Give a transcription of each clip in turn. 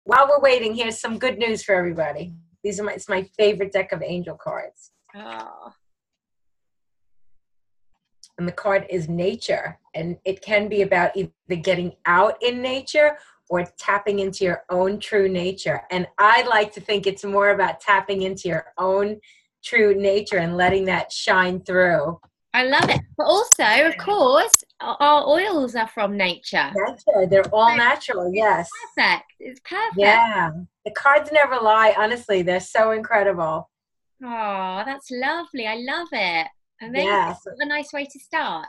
while we're waiting, here's some good news for everybody. It's my favorite deck of angel cards. Oh. And the card is nature. And it can be about either getting out in nature or tapping into your own true nature. And I like to think it's more about tapping into your own true nature and letting that shine through. I love it. But also, of course, our oils are from nature. Nature. They're all natural, yes. Perfect. It's perfect. Yeah. The cards never lie, honestly. They're so incredible. Oh, that's lovely. I love it. Amazing. Yes. What a nice way to start.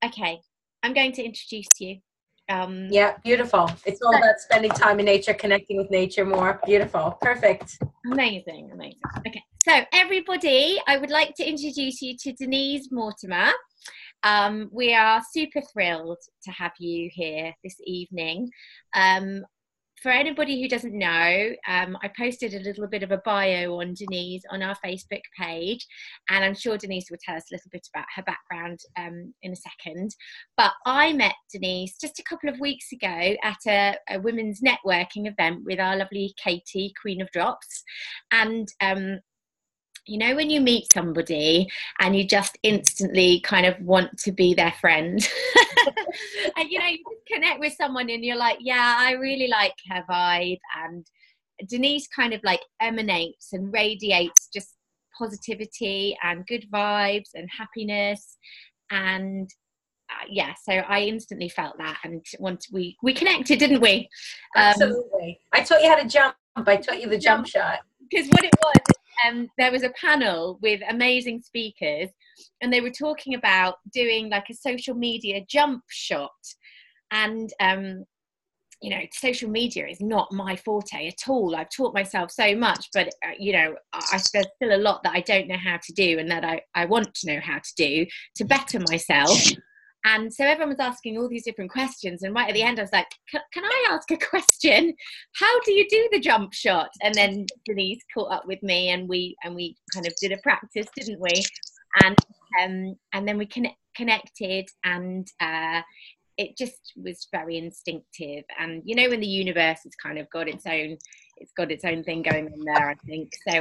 Okay, I'm going to introduce you. Yeah, beautiful. It's all about spending time in nature, connecting with nature more. Beautiful. Perfect. Amazing, amazing. Okay, so everybody, I would like to introduce you to Denise Mortimer. We are super thrilled to have you here this evening. For anybody who doesn't know, I posted a little bit of a bio on Denise on our Facebook page, and I'm sure Denise will tell us a little bit about her background in a second. But I met Denise just a couple of weeks ago at a women's networking event with our lovely Katie, Queen of Drops. And you know, when you meet somebody and you just instantly kind of want to be their friend and, you know, you just connect with someone and you're like, yeah, I really like her vibe. And Denise kind of like emanates and radiates just positivity and good vibes and happiness. And yeah, so I instantly felt that. And once we connected, didn't we? Absolutely. I taught you how to jump. I taught you the jump shot. Because what it was, there was a panel with amazing speakers and they were talking about doing like a social media jump shot. And, you know, social media is not my forte at all. I've taught myself so much, but, you know, there's still a lot that I don't know how to do and that I want to know how to do to better myself. And so everyone was asking all these different questions. And right at the end, I was like, can I ask a question? How do you do the jump shot? And then Denise caught up with me and we kind of did a practice, didn't we? And then we connected and it just was very instinctive. And, you know, when the universe has kind of got its own thing going on there, I think. So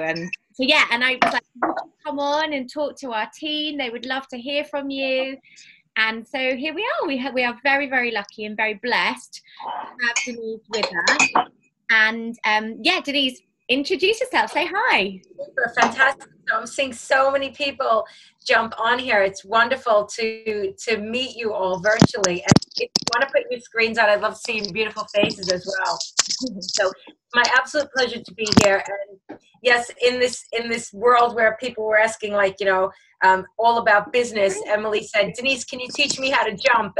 yeah, and I was like, come on and talk to our team. They would love to hear from you. And so here we are. We are very, very lucky and very blessed to have Denise with us. And yeah, Denise, introduce yourself. Say hi. Fantastic. I'm seeing so many people jump on here. It's wonderful to meet you all virtually. And if you want to put your screens on, I'd love to see your beautiful faces as well. So my absolute pleasure to be here. And yes, in this world where people were asking, like, you know, all about business, Emily said, Denise, can you teach me how to jump?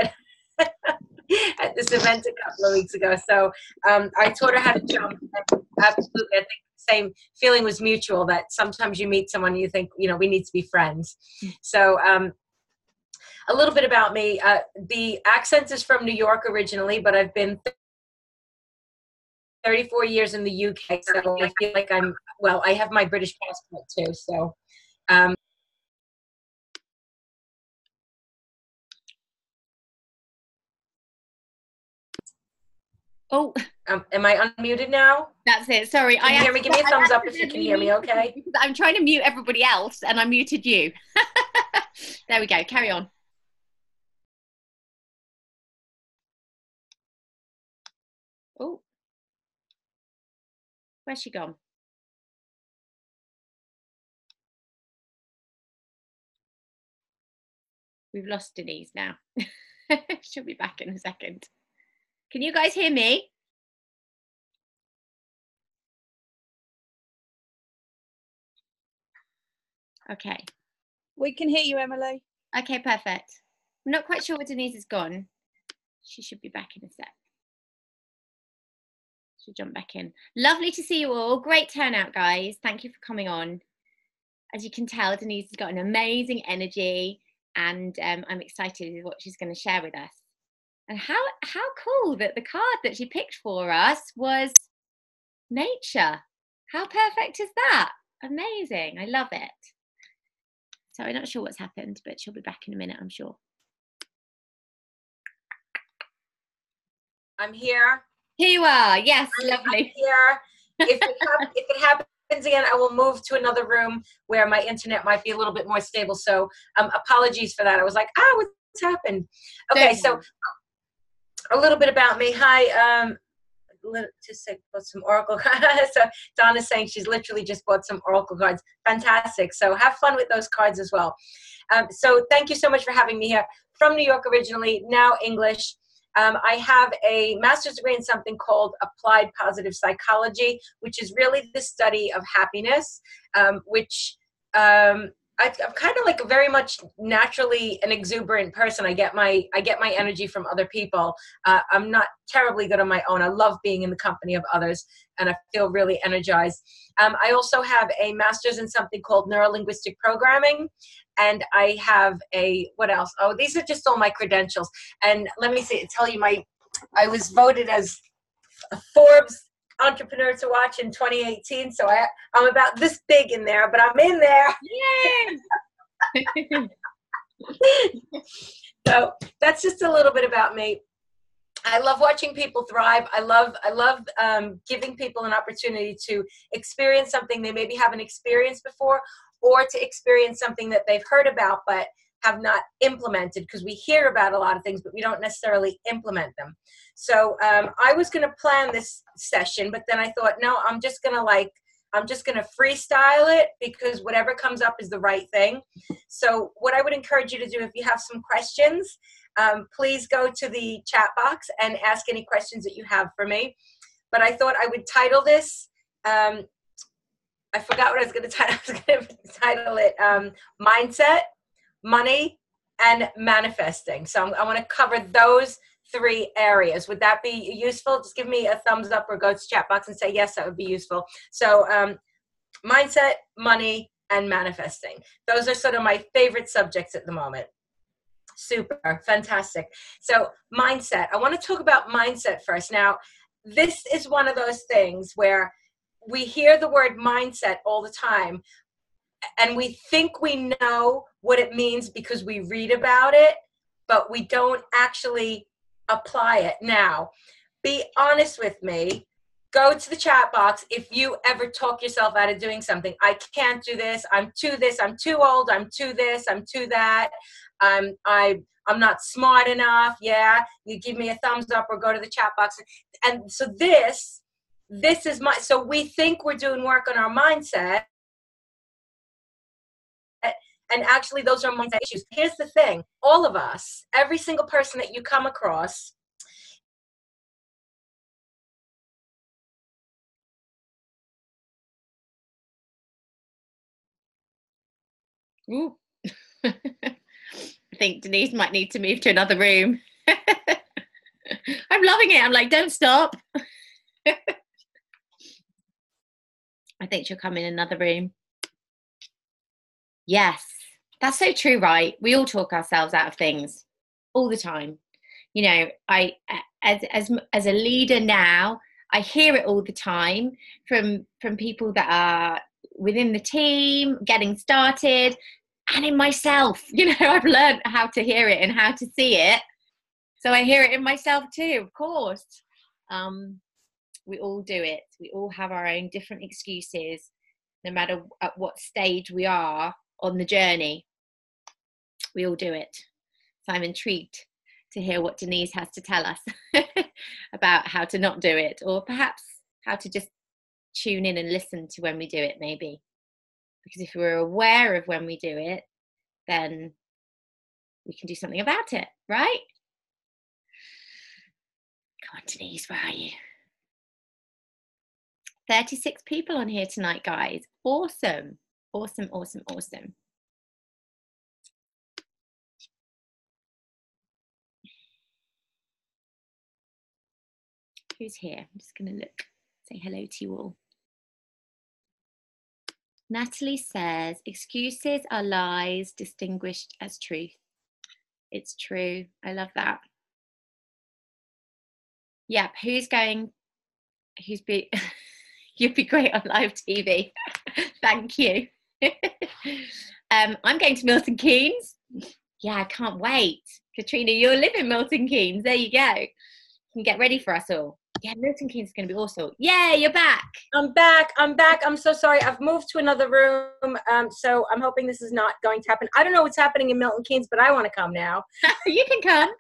At this event a couple of weeks ago. So I taught her how to jump. Absolutely. I think the same feeling was mutual, that sometimes you meet someone and you think, you know, we need to be friends. So a little bit about me. The accent is from New York originally, but I've been 34 years in the UK. So I feel like I have my British passport too. So oh, am I unmuted now? That's it. Sorry. Can you hear me? Give me a thumbs up if you can hear me, okay? Because I'm trying to mute everybody else and I muted you. There we go. Carry on. Oh, where's she gone? We've lost Denise now. She'll be back in a second. Can you guys hear me? Okay. We can hear you, Emily. Okay, perfect. I'm not quite sure where Denise has gone. She should be back in a sec. She'll jump back in. Lovely to see you all. Great turnout, guys. Thank you for coming on. As you can tell, Denise has got an amazing energy and I'm excited with what she's going to share with us. And how cool that the card that she picked for us was nature. How perfect is that? Amazing. I love it. So I'm not sure what's happened, but she'll be back in a minute, I'm sure. I'm here. Here you are. Yes, I'm lovely. here. If it happens again, I will move to another room where my internet might be a little bit more stable. So apologies for that. I was like, what's happened? Okay, so a little bit about me. Hi, just bought some oracle cards. So Donna's saying she's literally just bought some oracle cards. Fantastic. So have fun with those cards as well. So thank you so much for having me here. From New York originally, now English. I have a master's degree in something called Applied Positive Psychology, which is really the study of happiness, which I'm kind of like a very much naturally an exuberant person. I get my energy from other people. I'm not terribly good on my own. I love being in the company of others, and I feel really energized. I also have a master's in something called neurolinguistic programming, and I have what else? Oh, these are just all my credentials. And let me tell you, I was voted as a Forbes entrepreneur to watch in 2018. So I'm about this big in there, but I'm in there. Yay! So that's just a little bit about me. I love watching people thrive. I love giving people an opportunity to experience something they maybe haven't experienced before, or to experience something that they've heard about but have not implemented, because we hear about a lot of things, but we don't necessarily implement them. So I was going to plan this session, but then I thought, no, I'm just going to freestyle it, because whatever comes up is the right thing. So what I would encourage you to do, if you have some questions, please go to the chat box and ask any questions that you have for me. But I thought I would title this, I forgot what I was going to title. I was going to title it Mindset, Money, and Manifesting. So I want to cover those 3 areas. Would that be useful? Just give me a thumbs up or go to chat box and say, yes, that would be useful. So mindset, money, and manifesting. Those are sort of my favorite subjects at the moment. Super, fantastic. So mindset, I want to talk about mindset first. Now, this is one of those things where we hear the word mindset all the time, and we think we know what it means because we read about it, but we don't actually apply it. Now, be honest with me. Go to the chat box if you ever talk yourself out of doing something. I can't do this. I'm too old. I'm too this. I'm too that. I'm not smart enough. Yeah, you give me a thumbs up or go to the chat box. And so this is so we think we're doing work on our mindset, and actually those are mindset issues. Here's the thing. All of us, every single person that you come across, Ooh. I think Denise might need to move to another room. I'm loving it. I'm like, don't stop. I think she'll come in another room. Yes, that's so true, right? We all talk ourselves out of things all the time. You know, as a leader now, I hear it all the time from people that are within the team, getting started, and in myself. You know, I've learned how to hear it and how to see it. So I hear it in myself too, of course. We all do it. We all have our own different excuses, no matter at what stage we are on the journey. We all do it. So I'm intrigued to hear what Denise has to tell us about how to not do it, or perhaps how to just tune in and listen to when we do it, maybe. Because if we're aware of when we do it, then we can do something about it, right? Come on, Denise, where are you? 36 people on here tonight, guys. Awesome. Awesome, awesome, awesome. Who's here? I'm just going to look, say hello to you all. Natalie says, excuses are lies distinguished as truth. It's true. I love that. Yep. You'd be great on live TV. Thank you. I'm going to Milton Keynes. Yeah, I can't wait. Katrina, you'll live in Milton Keynes. There you go. You can get ready for us all. yeah, Milton Keynes is going to be awesome. Yeah, you're back. I'm back. I'm so sorry. I've moved to another room. So I'm hoping this is not going to happen. I don't know what's happening in Milton Keynes, but I want to come now. You can come.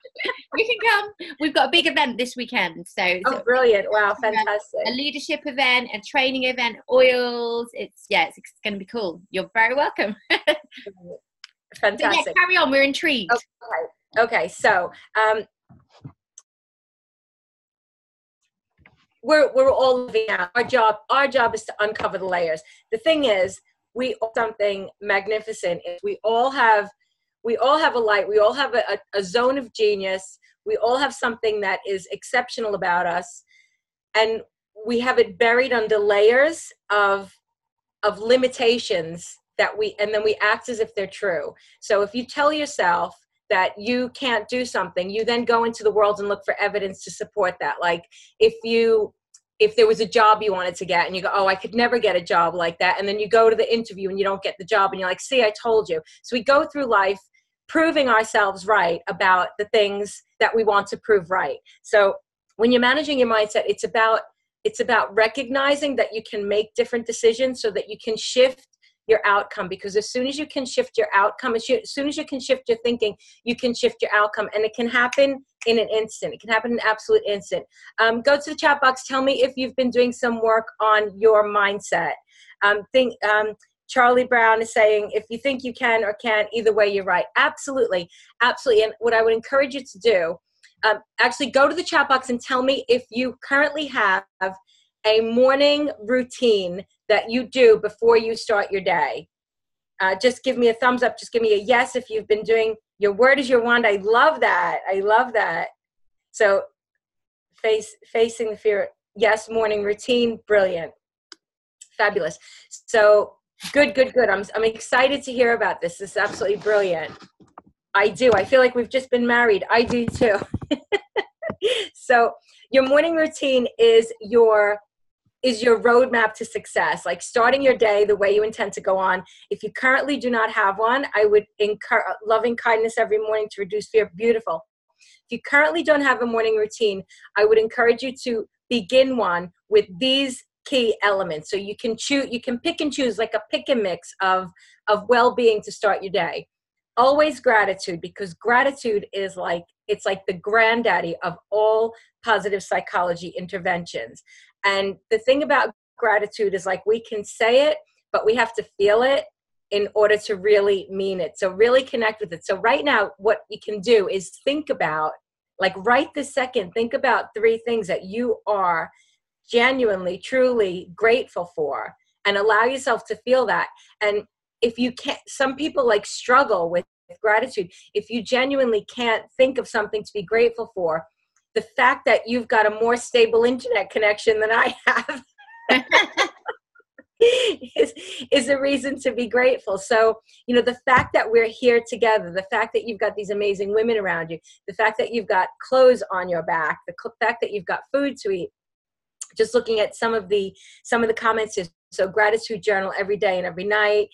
You can come. We've got a big event this weekend. So brilliant. Wow, fantastic. A leadership event, a training event, oils. It's going to be cool. You're very welcome. Fantastic. Yeah, carry on. We're intrigued. Okay. So, we're all living out our job is to uncover the layers. The thing is, something magnificent is we all have a light, we all have a zone of genius, we all have something that is exceptional about us, and we have it buried under layers of limitations and then we act as if they're true. So if you tell yourself that you can't do something, you then go into the world and look for evidence to support that. Like if there was a job you wanted to get and you go, oh, I could never get a job like that. And then you go to the interview and you don't get the job and you're like, see, I told you. So we go through life proving ourselves right about the things that we want to prove right. So when you're managing your mindset, it's about recognizing that you can make different decisions so that you can shift your outcome, because as soon as you can shift your outcome, as soon as you can shift your thinking, you can shift your outcome, and it can happen in an instant. It can happen in an absolute instant. Go to the chat box. Tell me if you've been doing some work on your mindset. Charlie Brown is saying, if you think you can or can't, either way, you're right. Absolutely. Absolutely. And what I would encourage you to do, actually go to the chat box and tell me if you currently have a morning routine that you do before you start your day. Just give me a thumbs up. Just give me a yes if you've been doing your word is your wand. I love that. I love that. So facing the fear. Yes, morning routine. Brilliant. Fabulous. So good. I'm excited to hear about this. This is absolutely brilliant. I do. I feel like we've just been married. I do too. So your morning routine is your roadmap to success, like starting your day the way you intend to go on. If you currently do not have one, I would encourage loving kindness every morning to reduce fear. Beautiful. If you currently don't have a morning routine, I would encourage you to begin one with these key elements. So you can pick and choose, like a pick and mix of well-being to start your day. Always gratitude, because gratitude is it's like the granddaddy of all positive psychology interventions. And the thing about gratitude is, like, we can say it, but we have to feel it in order to really mean it. So really connect with it. So right now, what you can do is think about, like right this second, think about 3 things that you are genuinely, truly grateful for, and allow yourself to feel that. And if you can't, some people like struggle with gratitude. If you genuinely can't think of something to be grateful for, the fact that you've got a more stable internet connection than I have is a reason to be grateful. So, the fact that we're here together, the fact that you've got these amazing women around you, the fact that you've got clothes on your back, the fact that you've got food to eat, just looking at some of the comments here. So gratitude journal every day and every night.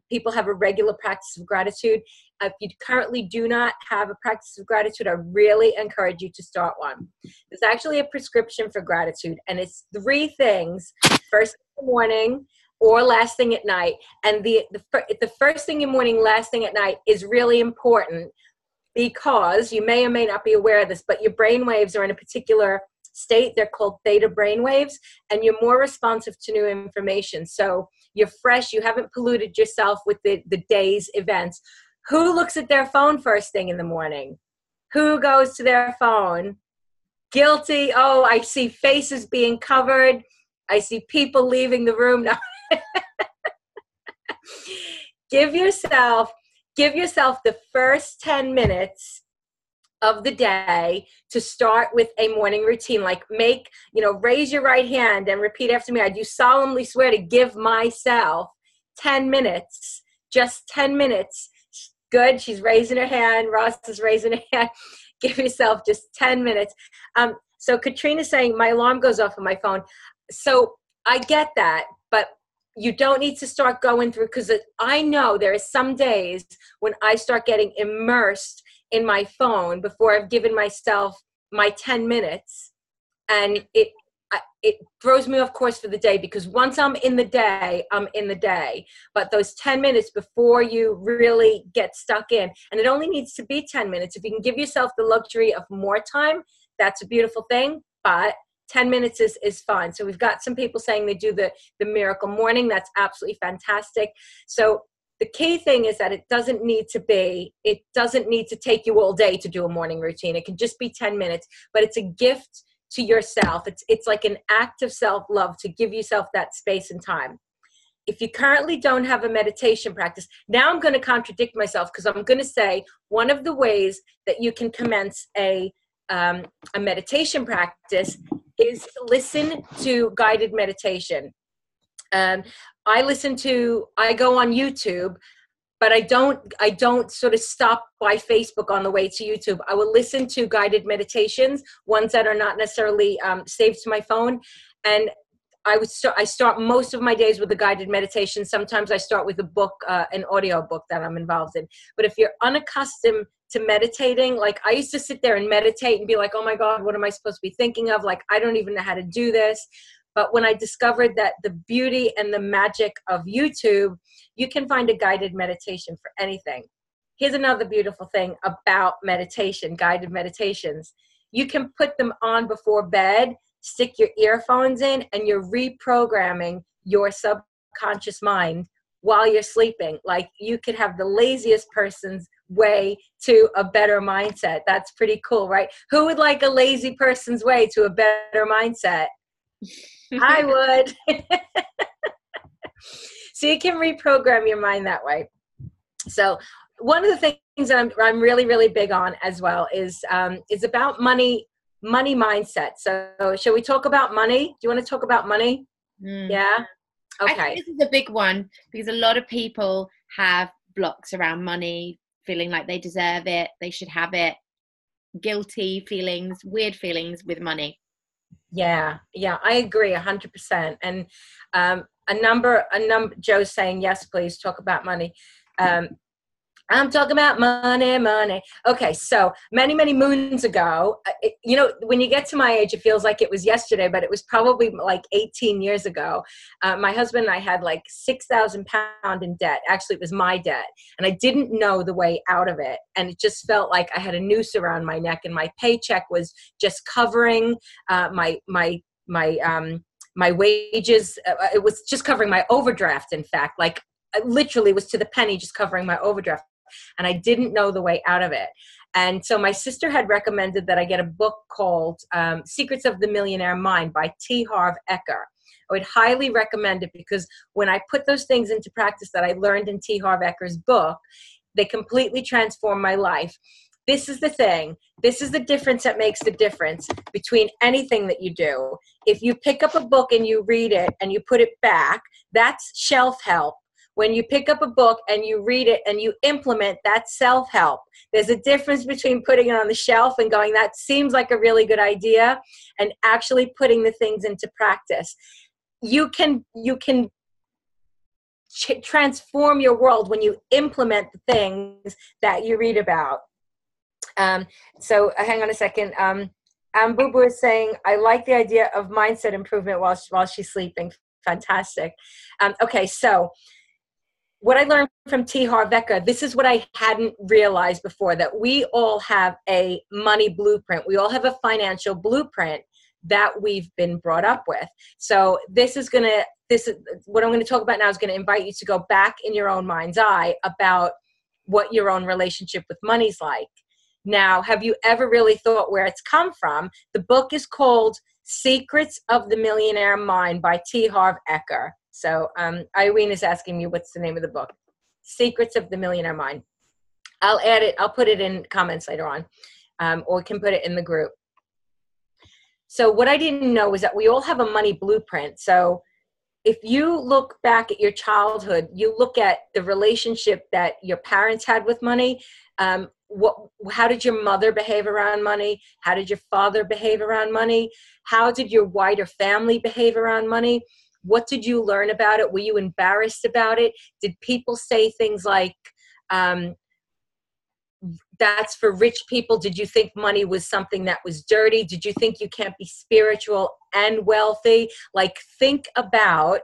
People have a regular practice of gratitude. If you currently do not have a practice of gratitude, I really encourage you to start one. There's actually a prescription for gratitude, and it's 3 things: first thing in the morning or last thing at night. And the first thing in the morning, last thing at night is really important, because you may or may not be aware of this, but your brain waves are in a particular state. They're called theta brain waves, and you're more responsive to new information. So you're fresh. You haven't polluted yourself with the day's events. Who looks at their phone first thing in the morning? Who goes to their phone? Guilty. Oh, I see faces being covered. I see people leaving the room now. Give yourself the first 10 minutes of the day to start with a morning routine. Like raise your right hand and repeat after me. I do solemnly swear to give myself 10 minutes, just 10 minutes. Good. She's raising her hand. Ross is raising her hand. Give yourself just 10 minutes. So Katrina's saying my alarm goes off on my phone. So I get that, but you don't need to start going through, because I know there are some days when I start getting immersed in my phone before I've given myself my 10 minutes. And it throws me off course for the day, because once I'm in the day, I'm in the day. But those 10 minutes before you really get stuck in, and it only needs to be 10 minutes. If you can give yourself the luxury of more time, that's a beautiful thing. But 10 minutes is fine. So we've got some people saying they do the miracle morning. That's absolutely fantastic. So the key thing is that it doesn't need to take you all day to do a morning routine. It can just be 10 minutes, but it's a gift to yourself. It's like an act of self-love to give yourself that space and time. If you currently don't have a meditation practice, now I'm going to contradict myself, because I'm going to say one of the ways that you can commence a meditation practice is listen to guided meditation. I go on YouTube, but I don't sort of stop by Facebook on the way to YouTube. I will listen to guided meditations, ones that are not necessarily saved to my phone. And I start most of my days with a guided meditation. Sometimes I start with a book, an audio book that I'm involved in. But if you're unaccustomed to meditating, like I used to sit there and meditate and be like, oh my God, what am I supposed to be thinking of? Like, I don't even know how to do this. But when I discovered that the beauty and the magic of YouTube, you can find a guided meditation for anything. Here's another beautiful thing about meditation, guided meditations. You can put them on before bed, stick your earphones in, and you're reprogramming your subconscious mind while you're sleeping. Like, you could have the laziest person's way to a better mindset. That's pretty cool, right? Who would like a lazy person's way to a better mindset? I would. So you can reprogram your mind that way. So one of the things that I'm really, really big on as well is about money mindset. So shall we talk about money? Do you want to talk about money? Yeah. Okay. I think this is a big one, because a lot of people have blocks around money, feeling like they deserve it, they should have it, guilty feelings, weird feelings with money. Yeah, I agree 100%. And a number, Joe's saying, yes, please talk about money. I'm talking about money. Okay, so many, many moons ago, when you get to my age, it feels like it was yesterday, but it was probably like 18 years ago. My husband and I had like £6,000 in debt. Actually, it was my debt, and I didn't know the way out of it. And it just felt like I had a noose around my neck, and my paycheck was just covering my wages. It was just covering my overdraft. In fact, like, I literally was to the penny just covering my overdraft. And I didn't know the way out of it. And so my sister had recommended that I get a book called Secrets of the Millionaire Mind by T. Harv Eker. I would highly recommend it, because when I put those things into practice that I learned in T. Harv Eker's book, they completely transformed my life. This is the thing. This is the difference that makes the difference between anything that you do. If you pick up a book and you read it and you put it back, that's shelf help. When you pick up a book and you read it and you implement, that's self-help. There's a difference between putting it on the shelf and going, that seems like a really good idea, and actually putting the things into practice. You can transform your world when you implement the things that you read about. So hang on a second. Boo Boo is saying, I like the idea of mindset improvement while she's sleeping. Fantastic. Okay, so what I learned from T. Harv Eker, this is what I hadn't realized before, that we all have a money blueprint. We all have a financial blueprint that we've been brought up with. So what I'm going to talk about now is going to invite you to go back in your own mind's eye about what your own relationship with money's like. Now, have you ever really thought where it's come from? The book is called Secrets of the Millionaire Mind by T. Harv Eker. So Irene is asking me, what's the name of the book? Secrets of the Millionaire Mind. I'll add it. I'll put it in comments later on, or we can put it in the group. So what I didn't know was that we all have a money blueprint. So if you look back at your childhood, you look at the relationship that your parents had with money. How did your mother behave around money? How did your father behave around money? How did your wider family behave around money? What did you learn about it? Were you embarrassed about it? Did people say things like, that's for rich people? Did you think money was something that was dirty? Did you think you can't be spiritual and wealthy? Like, think about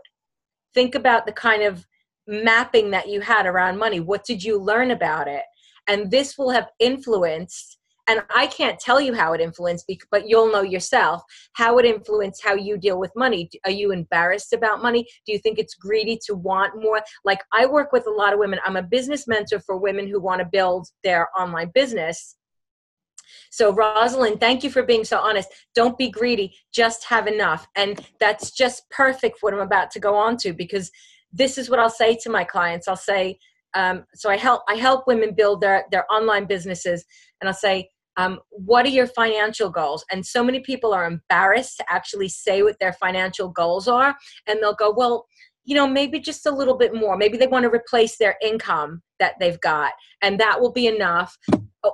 the kind of mapping that you had around money. What did you learn about it? And this will have influenced, and I can't tell you how it influenced, but you'll know yourself how it influenced how you deal with money. Are you embarrassed about money? Do you think it's greedy to want more? Like, I work with a lot of women. I'm a business mentor for women who want to build their online business. So Rosalind, thank you for being so honest. Don't be greedy, just have enough. And that's just perfect for what I'm about to go on to, because this is what I'll say to my clients. I'll say, so I help women build their online businesses, and I'll say, what are your financial goals? And so many people are embarrassed to actually say what their financial goals are. And they'll go, well, maybe just a little bit more. Maybe they want to replace their income that they've got, and that will be enough.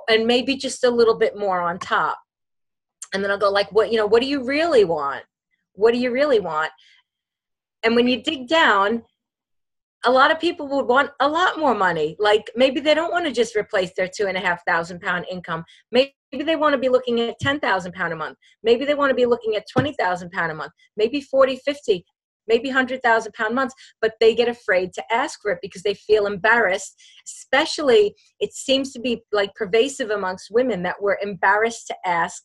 And maybe just a little bit more on top. And then I'll go like, what do you really want? What do you really want? And when you dig down, a lot of people would want a lot more money. Like, maybe they don't want to just replace their £2,500 income. Maybe they want to be looking at £10,000 a month. Maybe they want to be looking at £20,000 a month, maybe 40, 50, maybe £100,000 months, but they get afraid to ask for it because they feel embarrassed. Especially, it seems to be like pervasive amongst women that we're embarrassed to ask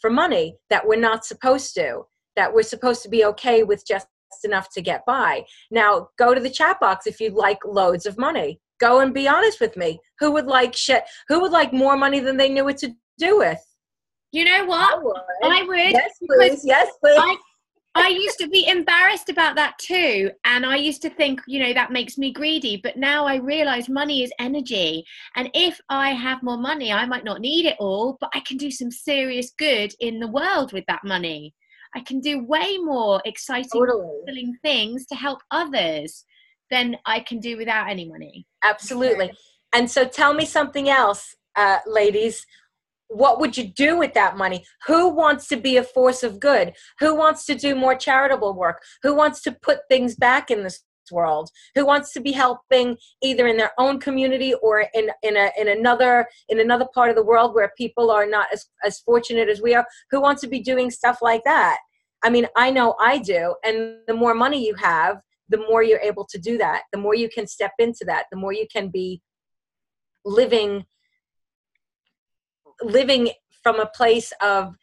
for money, that we're not supposed to, that we're supposed to be okay with just enough to get by. Now, go to the chat box if you'd like loads of money. Go and be honest with me. Who would like more money than they knew what to do with? You know what? I would. Yes, please. Yes, please. I used to be embarrassed about that too. And I used to think, that makes me greedy. But now I realize money is energy. And if I have more money, I might not need it all, but I can do some serious good in the world with that money. I can do way more exciting, fulfilling things to help others than I can do without any money. Absolutely. And so tell me something else, ladies. What would you do with that money? Who wants to be a force of good? Who wants to do more charitable work? Who wants to put things back in this world? Who wants to be helping either in their own community or in another part of the world where people are not as fortunate as we are? Who wants to be doing stuff like that? I mean, I know I do. And the more money you have, the more you're able to do that. The more you can step into that. The more you can be living from a place of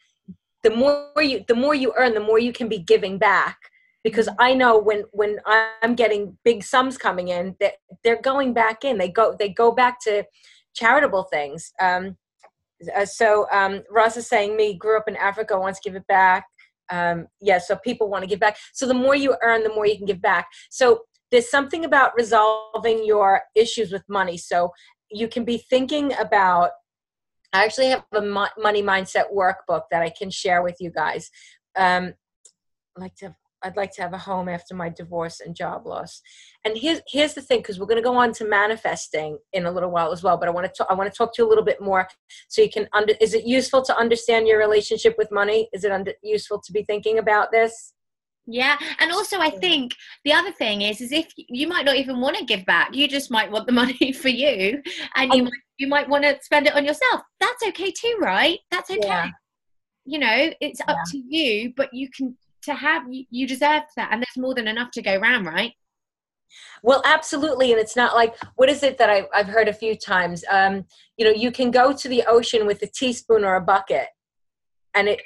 the more you earn, the more you can be giving back. Because I know when I'm getting big sums coming in, that they're going back in. They go back to charitable things. So Ross is saying, me grew up in Africa, wants to give it back. So people want to give back. So the more you earn, the more you can give back. So there's something about resolving your issues with money. So you can be thinking about, I actually have a money mindset workbook that I can share with you guys. I'd like to have a home after my divorce and job loss. And here's the thing, because we're going to go on to manifesting in a little while as well. But I want to talk to you a little bit more so you can is it useful to understand your relationship with money? Is it useful to be thinking about this? Yeah. And also I think the other thing is if you might not even want to give back, you just might want the money for you, and you might want to spend it on yourself. That's okay too, right? That's okay. Yeah. It's up to you, but you deserve that. And there's more than enough to go around, right? Well, absolutely. And it's not like, what is it that I've heard a few times? You can go to the ocean with a teaspoon or a bucket. And it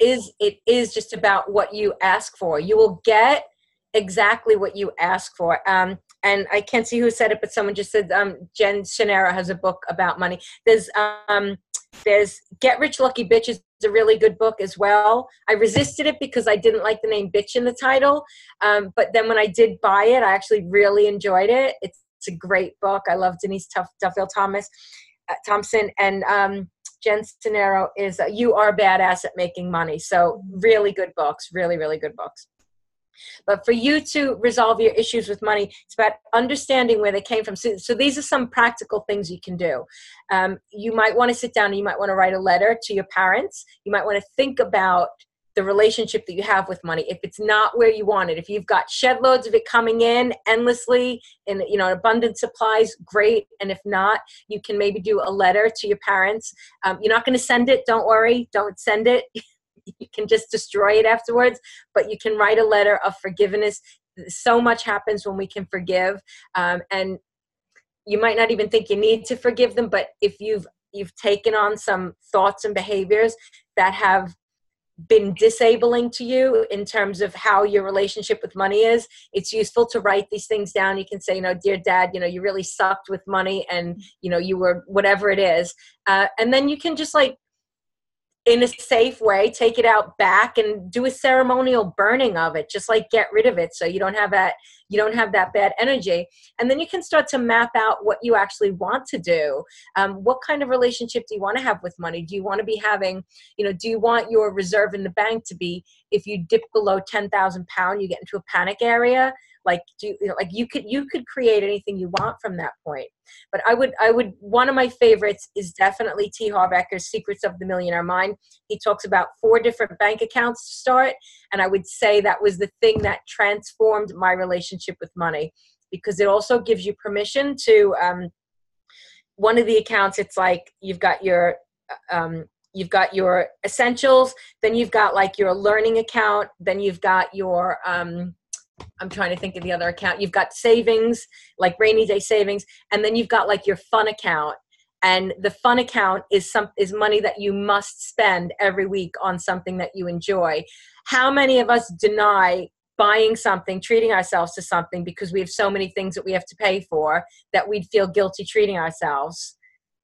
is just about what you ask for. You will get exactly what you ask for. And I can't see who said it, but someone just said, Jen Shannara has a book about money. There's Get Rich Lucky Bitch is a really good book as well. I resisted it because I didn't like the name bitch in the title. But then when I did buy it, I actually really enjoyed it. It's a great book. I love Denise Thompson, and Jen Cenero is You Are Badass at Making Money. So really good books, really, really good books. But for you to resolve your issues with money, it's about understanding where they came from. So these are some practical things you can do. You might want to sit down and you might want to write a letter to your parents. You might want to think about the relationship that you have with money. If it's not where you want it, if you've got shed loads of it coming in endlessly in, you know, abundant supplies, great. And if not, you can maybe do a letter to your parents. You're not going to send it. Don't worry. Don't send it. You can just destroy it afterwards, but you can write a letter of forgiveness. So much happens when we can forgive. And you might not even think you need to forgive them, but if you've taken on some thoughts and behaviors that have been disabling to you in terms of how your relationship with money is, it's useful to write these things down. You can say, you know, dear dad, you know, you really sucked with money, and, you know, you were whatever it is. And then you can just, like, in a safe way, take it out back and do a ceremonial burning of it. Just, like, get rid of it so you don't have that bad energy. And then you can start to map out what you actually want to do. What kind of relationship do you want to have with money? Do you want to be having, you know, do you want your reserve in the bank to be, if you dip below 10,000 pounds, you get into a panic area? Like, you could create anything you want from that point. But I would, one of my favorites is definitely T. Harv Eker's Secrets of the Millionaire Mind. He talks about 4 different bank accounts to start. And I would say that was the thing that transformed my relationship with money, because it also gives you permission to, one of the accounts, it's like you've got your essentials, then you've got, like, your learning account, then you've got your, I'm trying to think of the other account. You've got savings, like rainy day savings, and then you've got, like, your fun account. And the fun account is money that you must spend every week on something that you enjoy. How many of us deny buying something, treating ourselves to something because we have so many things that we have to pay for that we'd feel guilty treating ourselves?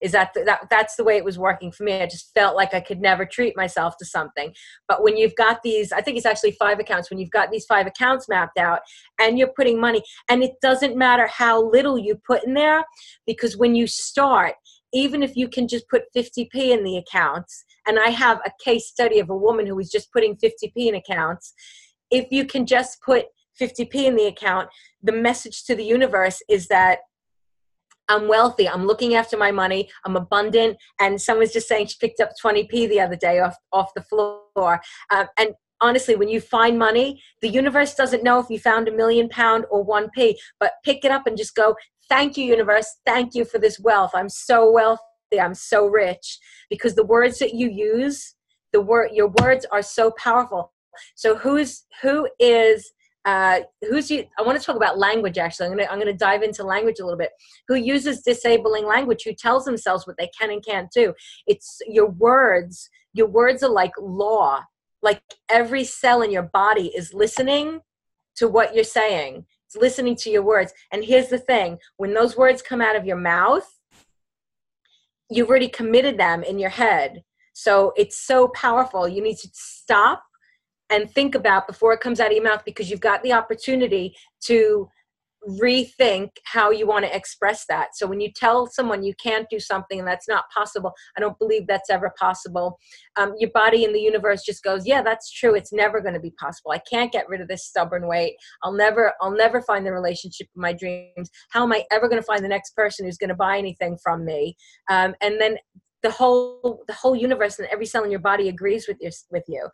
Is that's the way it was working for me. I just felt like I could never treat myself to something. But when you've got these, I think it's actually 5 accounts, when you've got these 5 accounts mapped out and you're putting money, and it doesn't matter how little you put in there, because when you start, even if you can just put 50p in the accounts, and I have a case study of a woman who was just putting 50p in accounts, if you can just put 50p in the account, the message to the universe is that I'm wealthy, I'm looking after my money, I'm abundant. And someone's just saying she picked up 20p the other day off the floor. And honestly, when you find money, the universe doesn't know if you found £1 million or 1p, but pick it up and just go, thank you, universe. Thank you for this wealth. I'm so wealthy. I'm so rich. Because the words that you use, your words are so powerful. So I want to talk about language, actually. I'm going to dive into language a little bit. Who uses disabling language, who tells themselves what they can and can't do. It's your words. Your words are like law. Like, every cell in your body is listening to what you're saying. It's listening to your words. And here's the thing. When those words come out of your mouth, you've already committed them in your head. So it's so powerful. You need to stop and think about before it comes out of your mouth, because you've got the opportunity to rethink how you want to express that. So when you tell someone you can't do something and that's not possible, I don't believe that's ever possible. Your body and the universe just goes, yeah, that's true. It's never going to be possible. I can't get rid of this stubborn weight. I'll never find the relationship of my dreams. How am I ever going to find the next person who's going to buy anything from me? And then the whole universe and every cell in your body agrees with you.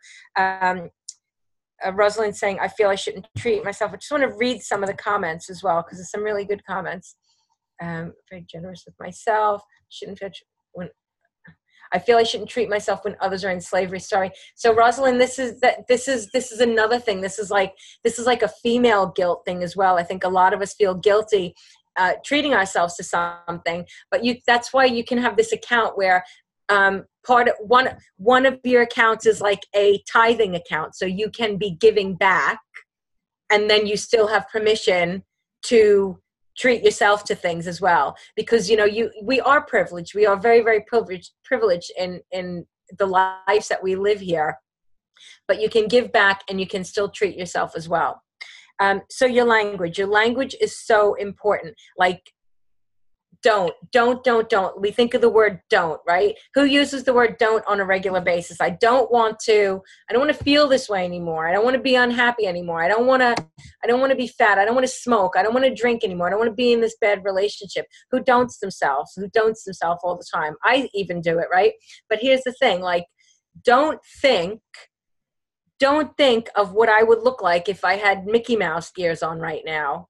Rosalind saying, I feel I shouldn't treat myself. I just want to read some of the comments as well, because there's some really good comments. Very generous with myself. I feel I shouldn't treat myself when others are in slavery. Sorry. So Rosalind, this is another thing. This is like a female guilt thing as well. I think a lot of us feel guilty treating ourselves to something, but that's why you can have this account where one of your accounts is like a tithing account, so you can be giving back, and then you still have permission to treat yourself to things as well, because we are privileged. We are very, very privileged in the lives that we live here, but you can give back and you can still treat yourself as well. So your language is so important. Like, don't. We think of the word don't, right? Who uses the word don't on a regular basis? I don't want to feel this way anymore. I don't want to be unhappy anymore. I don't want to be fat. I don't want to smoke. I don't want to drink anymore. I don't want to be in this bad relationship. Who don'ts themselves all the time. I even do it, right? But here's the thing, like, don't think don't think of what I would look like if I had Mickey Mouse ears on right now.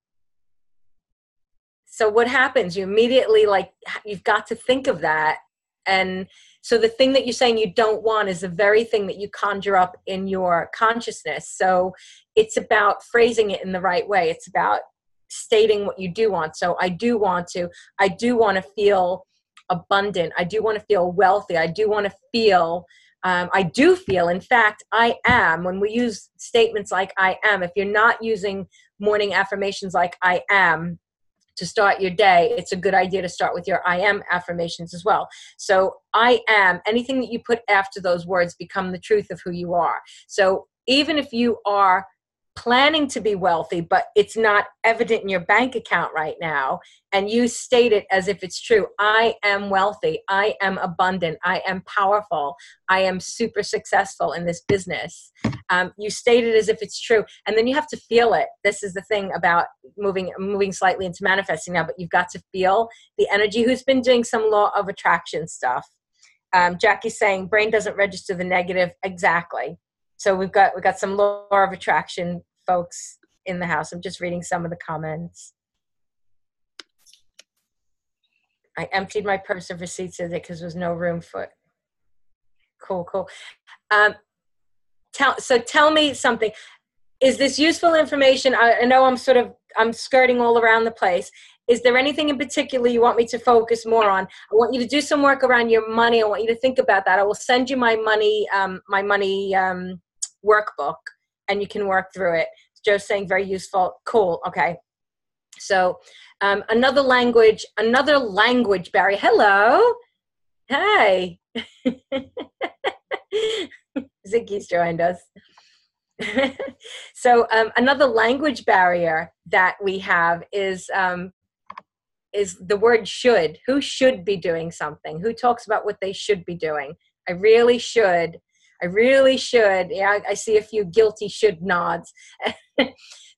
So what happens? You immediately, like, you've got to think of that. And so the thing that you're saying you don't want is the very thing that you conjure up in your consciousness. So it's about phrasing it in the right way. It's about stating what you do want. So I do want to feel abundant. I do want to feel wealthy. I do want to feel, in fact, I am. When we use statements like I am, if you're not using morning affirmations like I am to start your day, it's a good idea to start with your I am affirmations as well. So I am, anything that you put after those words become the truth of who you are. So even if you are planning to be wealthy, but it's not evident in your bank account right now, and you state it as if it's true, I am wealthy, I am abundant, I am powerful, I am super successful in this business. You state it as if it's true, and then you have to feel it. This is the thing about moving slightly into manifesting now, but you've got to feel the energy. Who's been doing some law of attraction stuff? Jackie's saying brain doesn't register the negative. Exactly. So we've got some law of attraction folks in the house. I'm just reading some of the comments. I emptied my purse of receipts today because there was no room for it. Cool. Tell me something. Is this useful information? I know I'm skirting all around the place. Is there anything in particular you want me to focus more on? I want you to do some work around your money. I want you to think about that. I will send you my money workbook, and you can work through it. Joe's saying very useful. Cool. Okay. So another language barrier. Hello. Hey. Ziggy's joined us. So another language barrier that we have is the word should. Who should be doing something? Who talks about what they should be doing? I really should. Yeah, I see a few guilty should nods.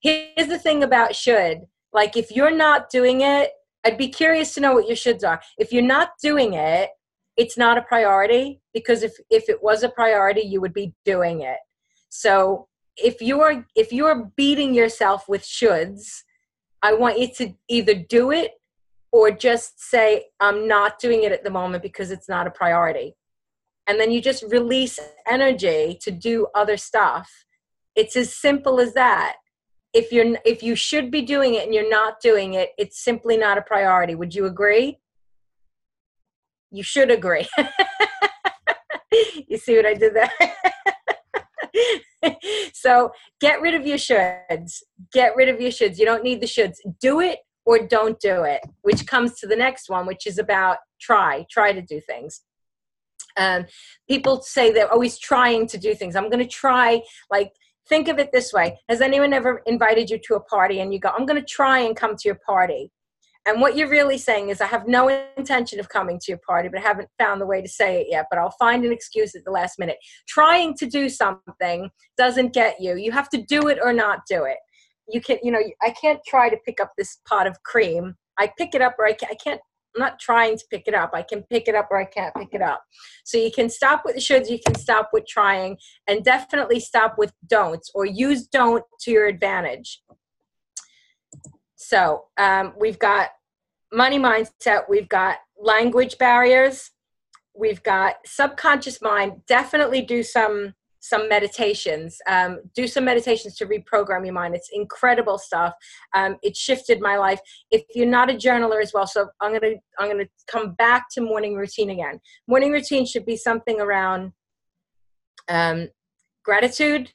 Here's the thing about should. Like, if you're not doing it, I'd be curious to know what your shoulds are. If you're not doing it, it's not a priority, because if it was a priority, you would be doing it. So if you're beating yourself with shoulds, I want you to either do it or just say, I'm not doing it at the moment because it's not a priority. And then you just release energy to do other stuff. It's as simple as that. If you should be doing it and you're not doing it, it's simply not a priority. Would you agree? You should agree. You see what I did there? So get rid of your shoulds. Get rid of your shoulds. You don't need the shoulds. Do it or don't do it, which comes to the next one, which is about try to do things. People say they're always trying to do things. I'm going to try, like, think of it this way. Has anyone ever invited you to a party and you go, I'm going to try and come to your party? And what you're really saying is, I have no intention of coming to your party, but I haven't found the way to say it yet, but I'll find an excuse at the last minute. Trying to do something doesn't get you. You have to do it or not do it. You can, I can't try to pick up this pot of cream. I pick it up or I can't. I'm not trying to pick it up. I can pick it up or I can't pick it up. So you can stop with the shoulds, you can stop with trying, and definitely stop with don'ts, or use don't to your advantage. So we've got money mindset, we've got language barriers, we've got subconscious mind. Definitely do some meditations. Do some meditations to reprogram your mind. It's incredible stuff. It shifted my life. If you're not a journaler as well, so I'm gonna come back to morning routine again. Morning routine should be something around gratitude,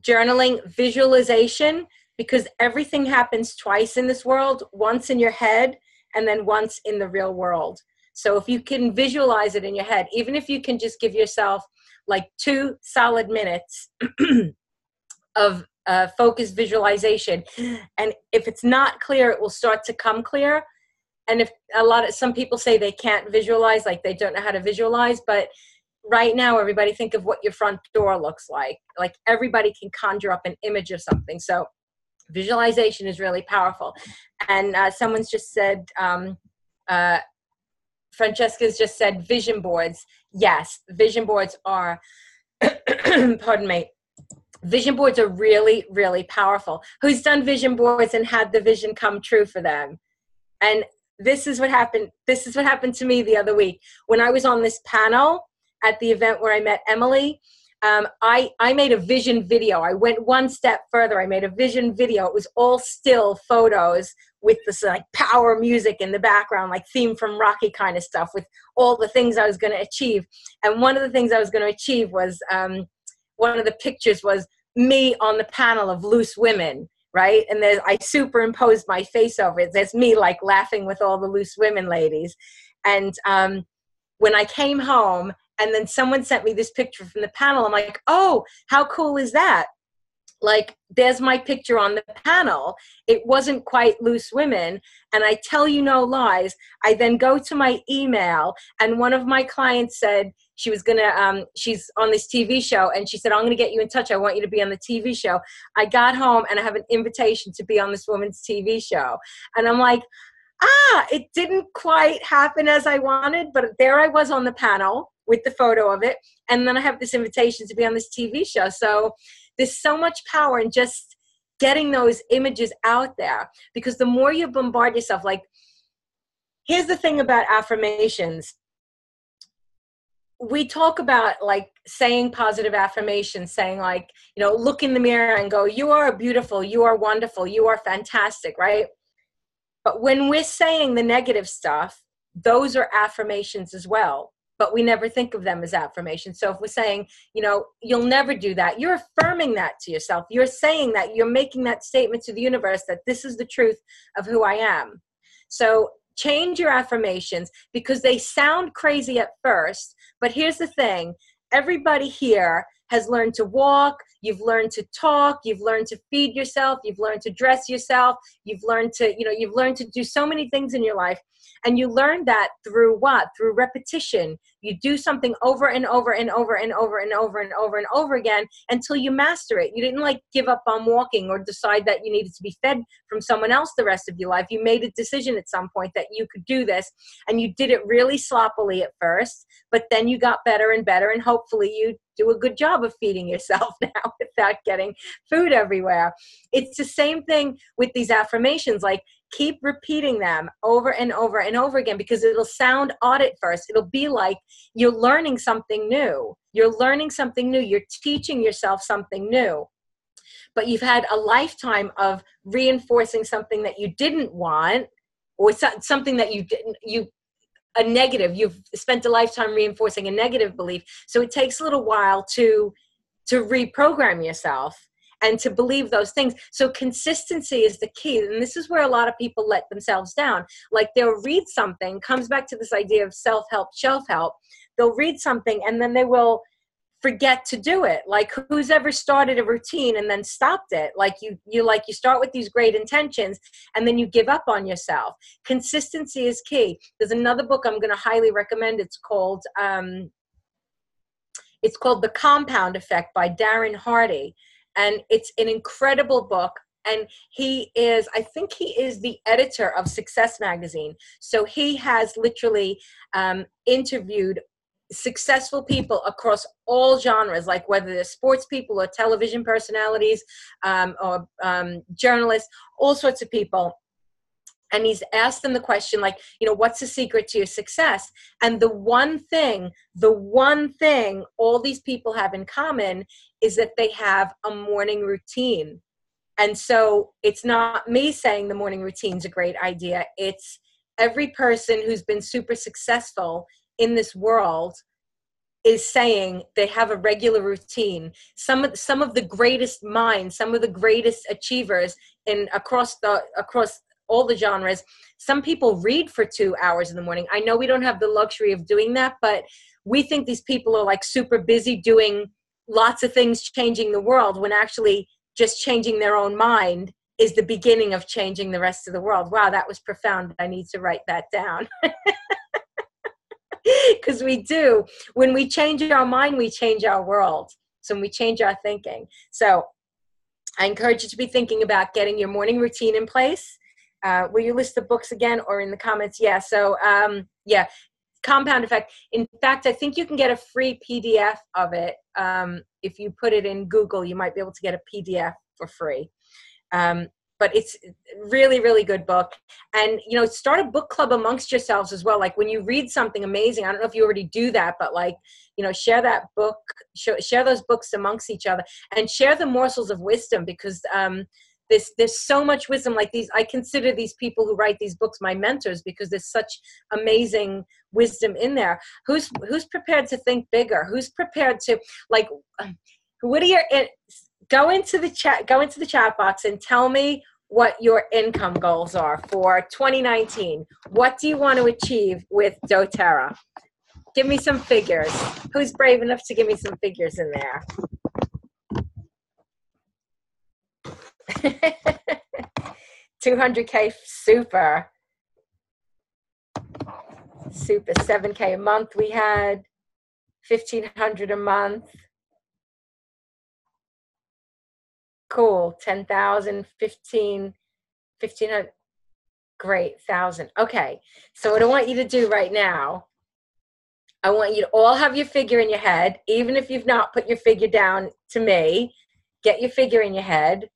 journaling, visualization, because everything happens twice in this world, once in your head and then once in the real world. So if you can visualize it in your head, even if you can just give yourself like 2 solid minutes of focused visualization. And if it's not clear, it will start to come clear. And if some people say they can't visualize, like they don't know how to visualize, but right now, everybody think of what your front door looks like. Like, everybody can conjure up an image of something. So visualization is really powerful. And someone's just said, Francesca's just said vision boards. Yes, vision boards are pardon me, vision boards are really, really powerful. Who's done vision boards and had the vision come true for them? And this is what happened. This is what happened to me the other week when I was on this panel at the event where I met Emily. I made a vision video. I went one step further. I made a vision video. It was all still photos with this like power music in the background, like theme from Rocky kind of stuff, with all the things I was going to achieve. And one of the things I was going to achieve was one of the pictures was me on the panel of loose women, right? And I superimposed my face over it. There's me like laughing with all the loose women ladies. And when I came home, and then someone sent me this picture from the panel, I'm like, oh, how cool is that? Like, there's my picture on the panel. It wasn't quite loose women. And I tell you no lies, I then go to my email, and one of my clients said she was gonna, she's on this TV show, and she said, I'm gonna get you in touch. I want you to be on the TV show. I got home and I have an invitation to be on this woman's TV show. And I'm like, it didn't quite happen as I wanted, but there I was on the panel with the photo of it. And then I have this invitation to be on this TV show. So there's so much power in just getting those images out there, because the more you bombard yourself, like, here's the thing about affirmations. We talk about like saying positive affirmations, saying like, you know, look in the mirror and go, you are beautiful, you are wonderful, you are fantastic, right? But when we're saying the negative stuff, those are affirmations as well. But we never think of them as affirmations. So if we're saying, you know, you'll never do that, you're affirming that to yourself. You're saying that, you're making that statement to the universe that this is the truth of who I am. So change your affirmations, because they sound crazy at first. But here's the thing. Everybody here has learned to walk, you've learned to talk, you've learned to feed yourself, you've learned to dress yourself, you've learned to, you know, you've learned to do so many things in your life. And you learn that through what? Through repetition. You do something over and over and over and over and over and over and over again until you master it. You didn't like give up on walking or decide that you needed to be fed from someone else the rest of your life. You made a decision at some point that you could do this, and you did it really sloppily at first, but then you got better and better, and hopefully you do a good job of feeding yourself now without getting food everywhere. It's the same thing with these affirmations. Like, keep repeating them over and over and over again, because it'll sound odd at first. It'll be like you're learning something new. You're learning something new. You're teaching yourself something new. But you've had a lifetime of reinforcing something that you didn't want, or something that a negative. You've spent a lifetime reinforcing a negative belief. So it takes a little while to reprogram yourself and to believe those things. So consistency is the key. And this is where a lot of people let themselves down. Like, they'll read something, comes back to this idea of self-help, shelf-help. They'll read something and then they will forget to do it. Like, who's ever started a routine and then stopped it? Like you start with these great intentions and then you give up on yourself. Consistency is key. There's another book I'm going to highly recommend. It's called The Compound Effect by Darren Hardy. And it's an incredible book. And I think he is the editor of Success Magazine. So he has literally interviewed successful people across all genres, like whether they're sports people or television personalities or journalists, all sorts of people. And he's asked them the question, like, you know, what's the secret to your success? And the one thing all these people have in common is that they have a morning routine. And so it's not me saying the morning routine's a great idea. It's every person who's been super successful in this world is saying they have a regular routine. Some of the greatest minds, some of the greatest achievers across all the genres. Some people read for 2 hours in the morning. I know we don't have the luxury of doing that, but we think these people are like super busy doing lots of things, changing the world, when actually just changing their own mind is the beginning of changing the rest of the world. Wow, that was profound. I need to write that down. Because we do. When we change our mind, we change our world. So when we change our thinking. So I encourage you to be thinking about getting your morning routine in place. Will you list the books again or in the comments? Yeah. So, compound effect. In fact, I think you can get a free PDF of it. If you put it in Google, you might be able to get a PDF for free. But it's really, really good book. And, you know, start a book club amongst yourselves as well. Like when you read something amazing, I don't know if you already do that, but like, you know, share that book, share those books amongst each other, and share the morsels of wisdom, because there's so much wisdom. Like these, I consider these people who write these books my mentors, because there's such amazing wisdom in there. Who's prepared to think bigger? Who's prepared to, like, what are your, go into the chat box and tell me what your income goals are for 2019. What do you want to achieve with doTERRA? Give me some figures. Who's brave enough to give me some figures in there? $200K, super. 7K a month we had, 1,500 a month. Cool. 10,000, 1,500. Great. 1,000. Okay. So what I want you to do right now, I want you to all have your figure in your head. Even if you've not put your figure down to me, get your figure in your head.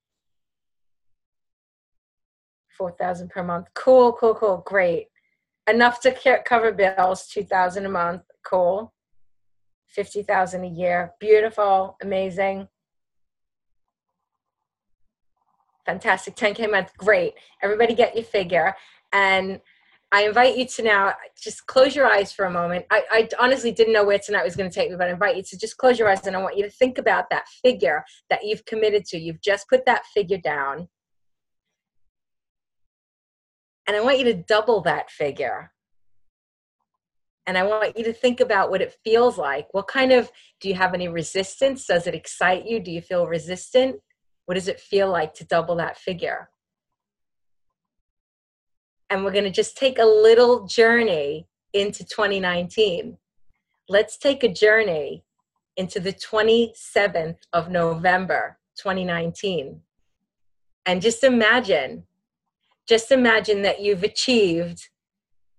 4,000 per month. Cool, cool, cool. Great. Enough to cover bills. 2,000 a month. Cool. 50,000 a year. Beautiful. Amazing. Fantastic. 10K a month. Great. Everybody get your figure. And I invite you to now just close your eyes for a moment. I honestly didn't know where tonight was going to take me, but I invite you to just close your eyes, and I want you to think about that figure that you've committed to. You've just put that figure down. And I want you to double that figure. And I want you to think about what it feels like. What kind of, do you have any resistance? Does it excite you? Do you feel resistant? What does it feel like to double that figure? And we're going to just take a little journey into 2019. Let's take a journey into the 27th of November, 2019. And just imagine that you've achieved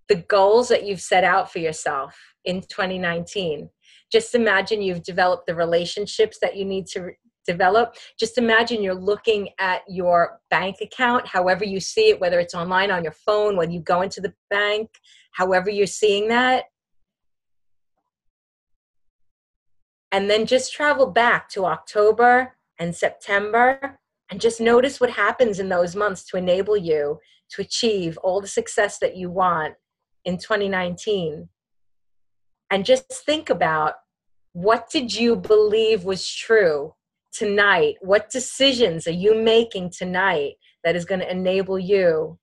the goals that you've set out for yourself in 2019. Just imagine you've developed the relationships that you need to develop. Just imagine you're looking at your bank account, however you see it, whether it's online, on your phone, when you go into the bank, however you're seeing that. And then just travel back to October and September and just notice what happens in those months to enable you to achieve all the success that you want in 2019. And just think about, what did you believe was true tonight? What decisions are you making tonight that is going to enable you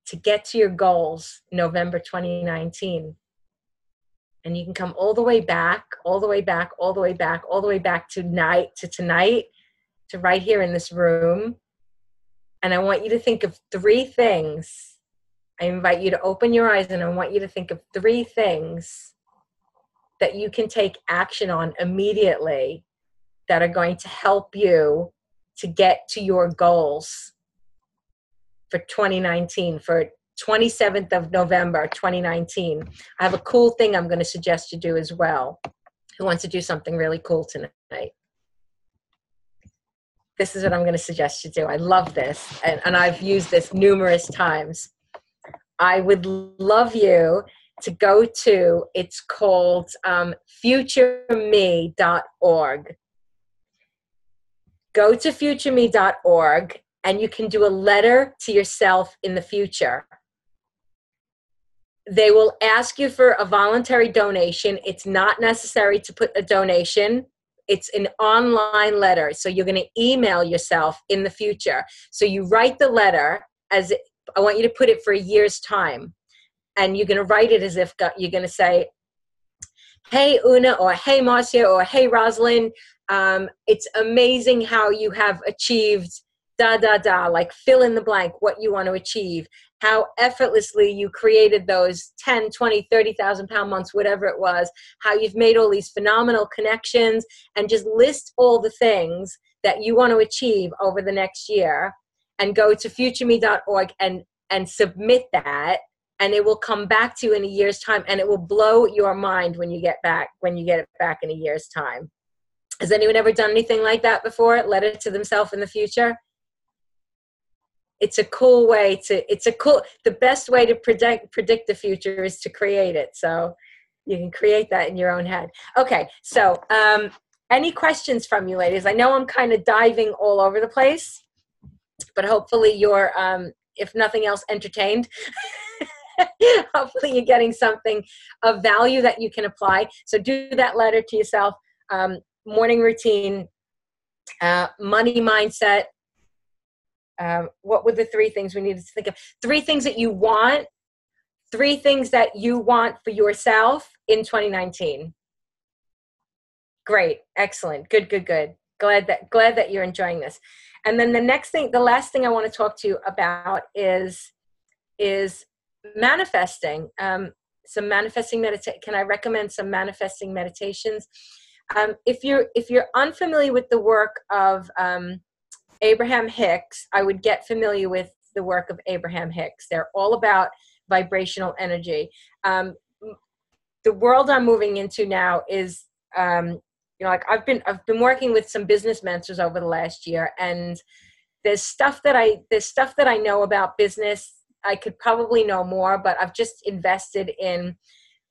to get to your goals in November 2019? And you can come all the way back, all the way back, all the way back, all the way back to tonight, to right here in this room. And I want you to think of 3 things. I invite you to open your eyes, and I want you to think of 3 things that you can take action on immediately that are going to help you to get to your goals for 2019, for 27th of November, 2019. I have a cool thing I'm going to suggest you do as well. Who wants to do something really cool tonight? This is what I'm going to suggest you do. I love this, and I've used this numerous times. I would love you to go to, it's called futureme.org. Go to futureme.org, and you can do a letter to yourself in the future. They will ask you for a voluntary donation. It's not necessary to put a donation. It's an online letter. So you're going to email yourself in the future. So you write the letter as, I want you to put it for a year's time. And you're going to write it as if you're going to say, hey, Una, or hey, Marcia, or hey, Rosalind, it's amazing how you have achieved da, da, da, like fill in the blank, what you want to achieve, how effortlessly you created those 10, 20, 30,000 pound months, whatever it was, how you've made all these phenomenal connections, and just list all the things that you want to achieve over the next year, and go to futureme.org and submit that. and it will come back to you in a year's time, and it will blow your mind when you get it back in a year's time. Has anyone ever done anything like that before? Letter to themselves in the future? It's a cool way the best way to predict the future is to create it. So you can create that in your own head. Okay, so any questions from you ladies? I know I'm kind of diving all over the place, but hopefully you're, if nothing else, entertained. Hopefully you're getting something of value that you can apply. So do that letter to yourself, morning routine, money mindset. What were the 3 things we needed to think of? 3 things that you want. 3 things that you want for yourself in 2019. Great. Excellent. Good. Glad that you're enjoying this. And then the last thing I want to talk to you about is manifesting. Some manifesting meditation. Can I recommend some manifesting meditations? If you're unfamiliar with the work of Abraham Hicks, I would get familiar with the work of Abraham Hicks. They're all about vibrational energy. The world I'm moving into now is, like I've been working with some business mentors over the last year, and there's stuff that I know about business. I could probably know more, but I've just invested in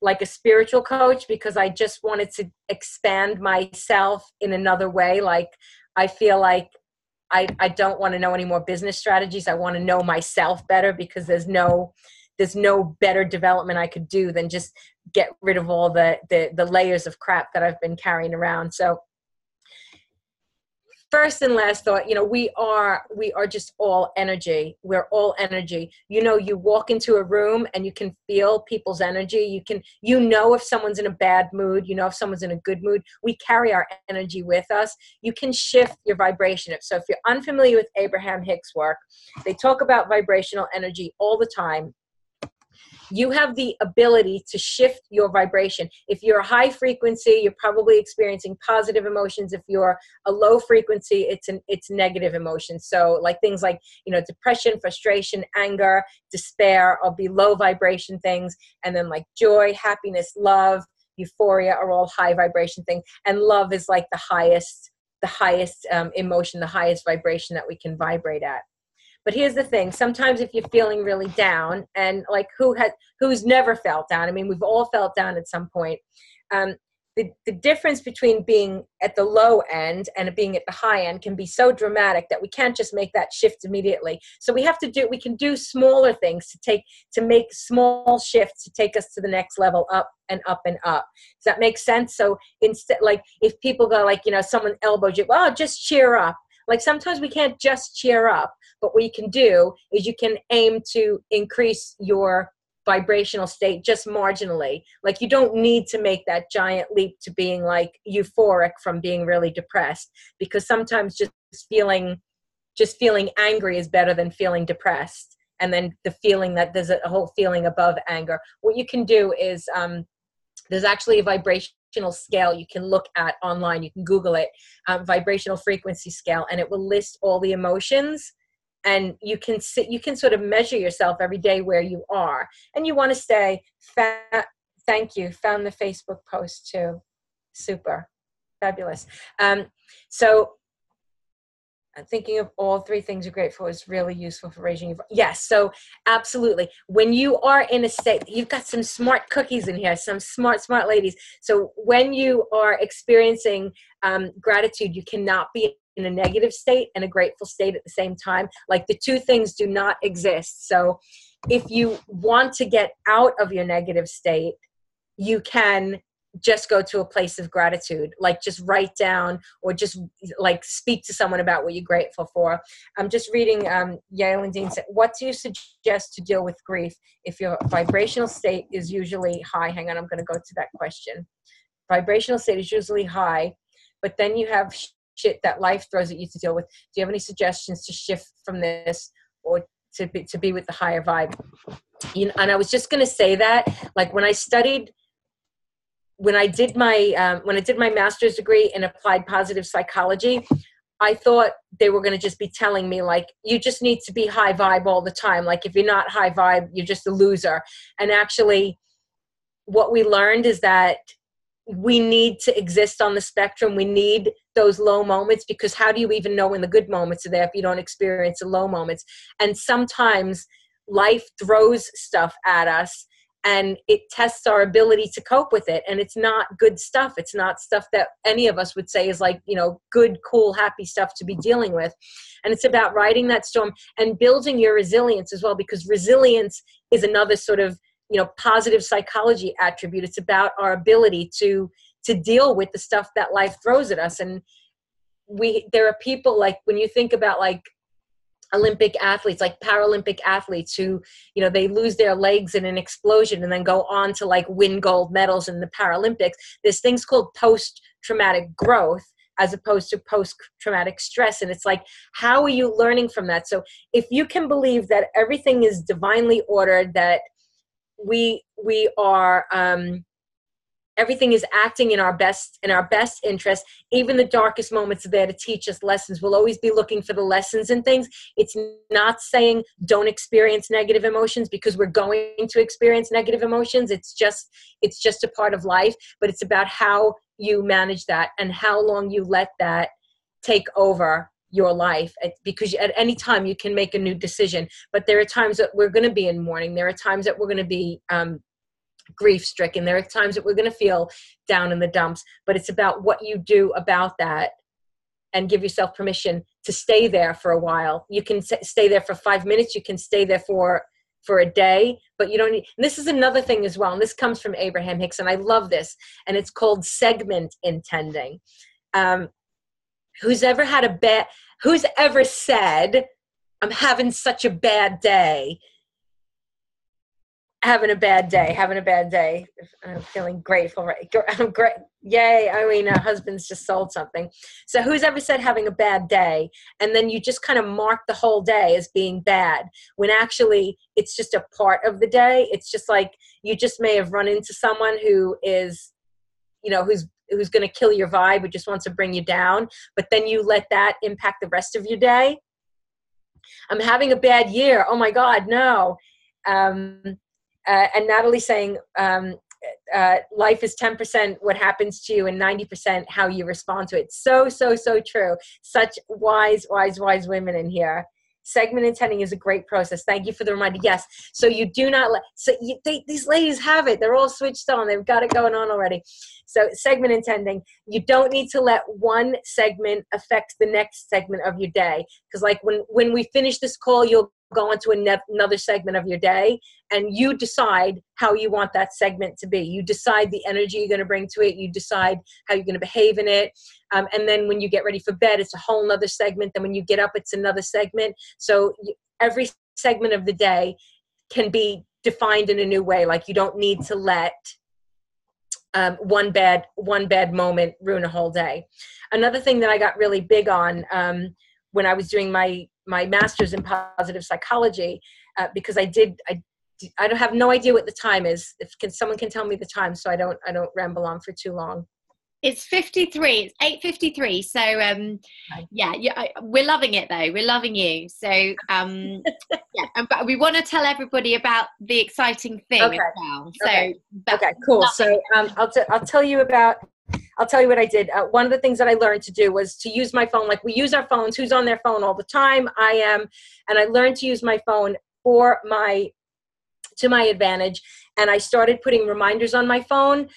like a spiritual coach because I just wanted to expand myself in another way. Like I feel like I don't want to know any more business strategies. I want to know myself better because there's no better development I could do than just get rid of all the layers of crap that I've been carrying around. So first and last thought, we are just all energy. We're all energy. You walk into a room and you can feel people's energy. If someone's in a bad mood, if someone's in a good mood. We carry our energy with us. You can shift your vibration. So if you're unfamiliar with Abraham Hicks' work, they talk about vibrational energy all the time. You have the ability to shift your vibration. If you're a high frequency, you're probably experiencing positive emotions. If you're a low frequency, it's negative emotions. So like things like, depression, frustration, anger, despair, will be low vibration things. And then like joy, happiness, love, euphoria are all high vibration things. And love is like the highest emotion, the highest vibration that we can vibrate at. But here's the thing. Sometimes if you're feeling really down, and like who's never felt down? I mean, we've all felt down at some point. The difference between being at the low end and being at the high end can be so dramatic that we can't just make that shift immediately. So we can do smaller things to make small shifts to take us to the next level, up and up and up. Does that make sense? So instead, like if people go like, someone elbows you, well, just cheer up. Like sometimes we can't just cheer up, but what you can do is you can aim to increase your vibrational state just marginally. Like you don't need to make that giant leap to being like euphoric from being really depressed, because sometimes just feeling angry is better than feeling depressed. And then the feeling that there's a whole feeling above anger. What you can do is there's actually a vibrational scale you can look at online. You can Google it, vibrational frequency scale, and it will list all the emotions. And you can sort of measure yourself every day where you are. And you want to stay thank you. Found the Facebook post too. Super. Fabulous. So I'm thinking of all 3 things you're grateful is really useful for raising your voice. Yes, so absolutely. When you are in a state, you've got some smart cookies in here, some smart ladies. So when you are experiencing gratitude, you cannot be in a negative state and a grateful state at the same time. Like the 2 things do not exist. So if you want to get out of your negative state, you can just go to a place of gratitude, like just write down or just like speak to someone about what you're grateful for. I'm just reading Yael and Dean said, what do you suggest to deal with grief if your vibrational state is usually high? Hang on, I'm going to go to that question. Vibrational state is usually high, but then you have shit that life throws at you to deal with. Do you have any suggestions to shift from this or to be with the higher vibe? And I was just going to say that, like when I did my master's degree in applied positive psychology, I thought they were going to just be telling me, like, you just need to be high vibe all the time. Like, if you're not high vibe, you're just a loser. And actually, what we learned is that we need to exist on the spectrum. We need those low moments, because how do you even know when the good moments are there if you don't experience the low moments? And sometimes life throws stuff at us, and it tests our ability to cope with it. And it's not good stuff. It's not stuff that any of us would say is like, good, cool, happy stuff to be dealing with. And it's about riding that storm and building your resilience as well, because resilience is another sort of, positive psychology attribute. It's about our ability to deal with the stuff that life throws at us. And there are people, like, when you think about like Olympic athletes, like Paralympic athletes who, they lose their legs in an explosion and then go on to like win gold medals in the Paralympics. There's things called post-traumatic growth as opposed to post-traumatic stress. And it's like, how are you learning from that? So if you can believe that everything is divinely ordered, that we are, everything is acting in our best interest. Even the darkest moments are there to teach us lessons. We'll always be looking for the lessons in things. It's not saying don't experience negative emotions, because we're going to experience negative emotions. It's just a part of life, but it's about how you manage that and how long you let that take over your life, because at any time you can make a new decision. But there are times that we're going to be in mourning. There are times that we're going to be grief stricken. There are times that we're going to feel down in the dumps, but it's about what you do about that, and give yourself permission to stay there for a while. You can stay there for 5 minutes. You can stay there for a day, but you don't need, and this is another thing as well. And this comes from Abraham Hicks, and I love this, and it's called segment intending. Who's ever said, I'm having such a bad day, having a bad day. I'm feeling grateful, right? I'm great. Yay. Irina, husband's just sold something. So who's ever said having a bad day, and then you just kind of mark the whole day as being bad, when actually it's just a part of the day. It's just like, you just may have run into someone who is, who's going to kill your vibe, who just wants to bring you down, but then you let that impact the rest of your day. I'm having a bad year. Oh my God, no. And Natalie's saying, life is 10% what happens to you and 90% how you respond to it. So, so, so true. Such wise women in here. Segment intending is a great process. Thank you for the reminder. Yes. So you do not let, these ladies have it. They're all switched on. They've got it going on already. So segment intending, you don't need to let one segment affect the next segment of your day. Because like when we finish this call, you'll go into another segment of your day, and you decide how you want that segment to be. You decide the energy you're going to bring to it. You decide how you're going to behave in it. And then when you get ready for bed, it's a whole nother segment. Then when you get up, it's another segment. So every segment of the day can be defined in a new way. Like, you don't need to let one bad moment ruin a whole day. Another thing that I got really big on when I was doing my master's in positive psychology, because I don't have no idea what the time is. Someone can tell me the time, so I don't ramble on for too long. It's 53. It's 8:53. So yeah, we're loving it though. We're loving you. So yeah, but we want to tell everybody about the exciting thing as well. So okay, cool. So I'll tell you what I did. One of the things that I learned to do was to use my phone. Like, we use our phones. Who's on their phone all the time? I am. And I learned to use my phone to my advantage. And I started putting reminders on my phone.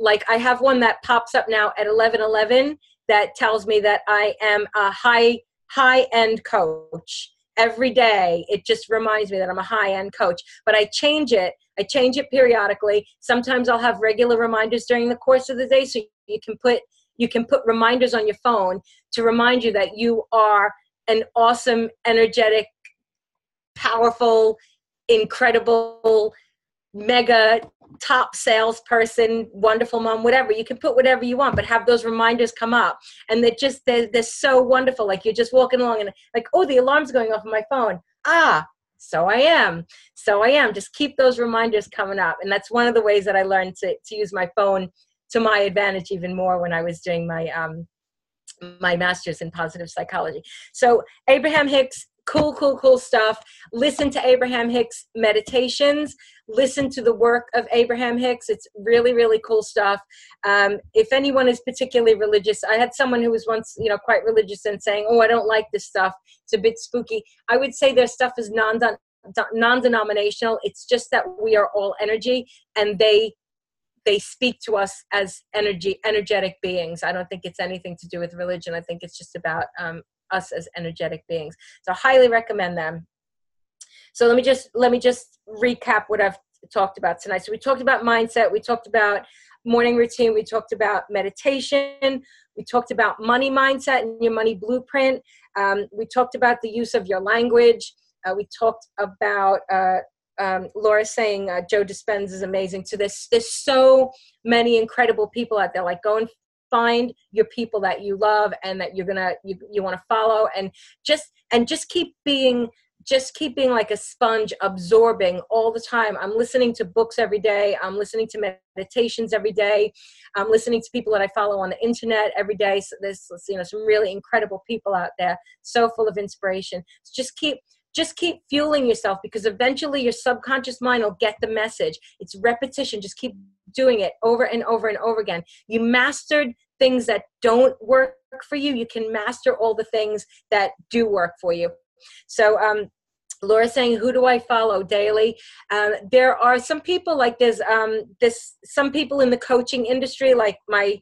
Like, I have one that pops up now at 11:11 that tells me that I am a high-end coach. Every day, it just reminds me that I'm a high-end coach. But I change it periodically. Sometimes I'll have regular reminders during the course of the day. So you can put reminders on your phone to remind you that you are an awesome, energetic, powerful, incredible, mega top salesperson, wonderful mom, whatever. You can put whatever you want, but have those reminders come up. And they're so wonderful. Like, you're just walking along and like, oh, the alarm's going off on my phone. So I am. Just keep those reminders coming up. And that's one of the ways that I learned to use my phone to my advantage even more when I was doing my my master's in positive psychology. So Abraham Hicks, cool stuff. Listen to Abraham Hicks meditations. Listen to the work of Abraham Hicks. It's really cool stuff. If anyone is particularly religious, I had someone who was once, quite religious and saying, "Oh, I don't like this stuff. It's a bit spooky." I would say their stuff is non-denominational. It's just that we are all energy, and they speak to us as energetic beings. I don't think it's anything to do with religion. I think it's just about us as energetic beings. So I highly recommend them. So let me just recap what I've talked about tonight. So we talked about mindset. We talked about morning routine. We talked about meditation. We talked about money mindset and your money blueprint. We talked about the use of your language. We talked about Laura saying Joe Dispenza is amazing. So there's so many incredible people out there. Like, go and find your people that you love and that you want to follow, and just keep being like a sponge, absorbing all the time. I'm listening to books every day. I'm listening to meditations every day. I'm listening to people that I follow on the internet every day. So there's some really incredible people out there, so full of inspiration. So just keep fueling yourself, because eventually your subconscious mind will get the message. It's repetition. Just keep doing it over and over and over again. You mastered things that don't work for you. You can master all the things that do work for you. So Laura's saying, who do I follow daily? There are some people, like there's some people in the coaching industry, like my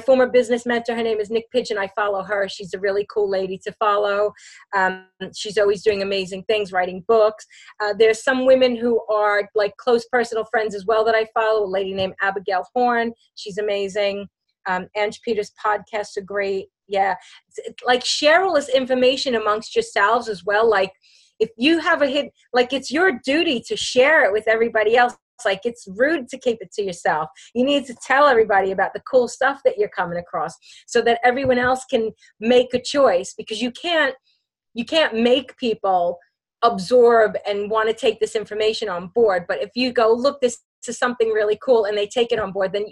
former business mentor. Her name is Nick Pigeon. I follow her. She's a really cool lady to follow. She's always doing amazing things, writing books. There's some women who are like close personal friends as well that I follow. A lady named Abigail Horn. She's amazing. Ange Peters' podcasts are great. Yeah. Like, share all this information amongst yourselves as well. Like, if you have a hit, like, it's your duty to share it with everybody else. Like, it's rude to keep it to yourself. You need to tell everybody about the cool stuff that you're coming across, so that everyone else can make a choice, because you can't make people absorb and want to take this information on board. But if you go, look, this is something really cool, and they take it on board, then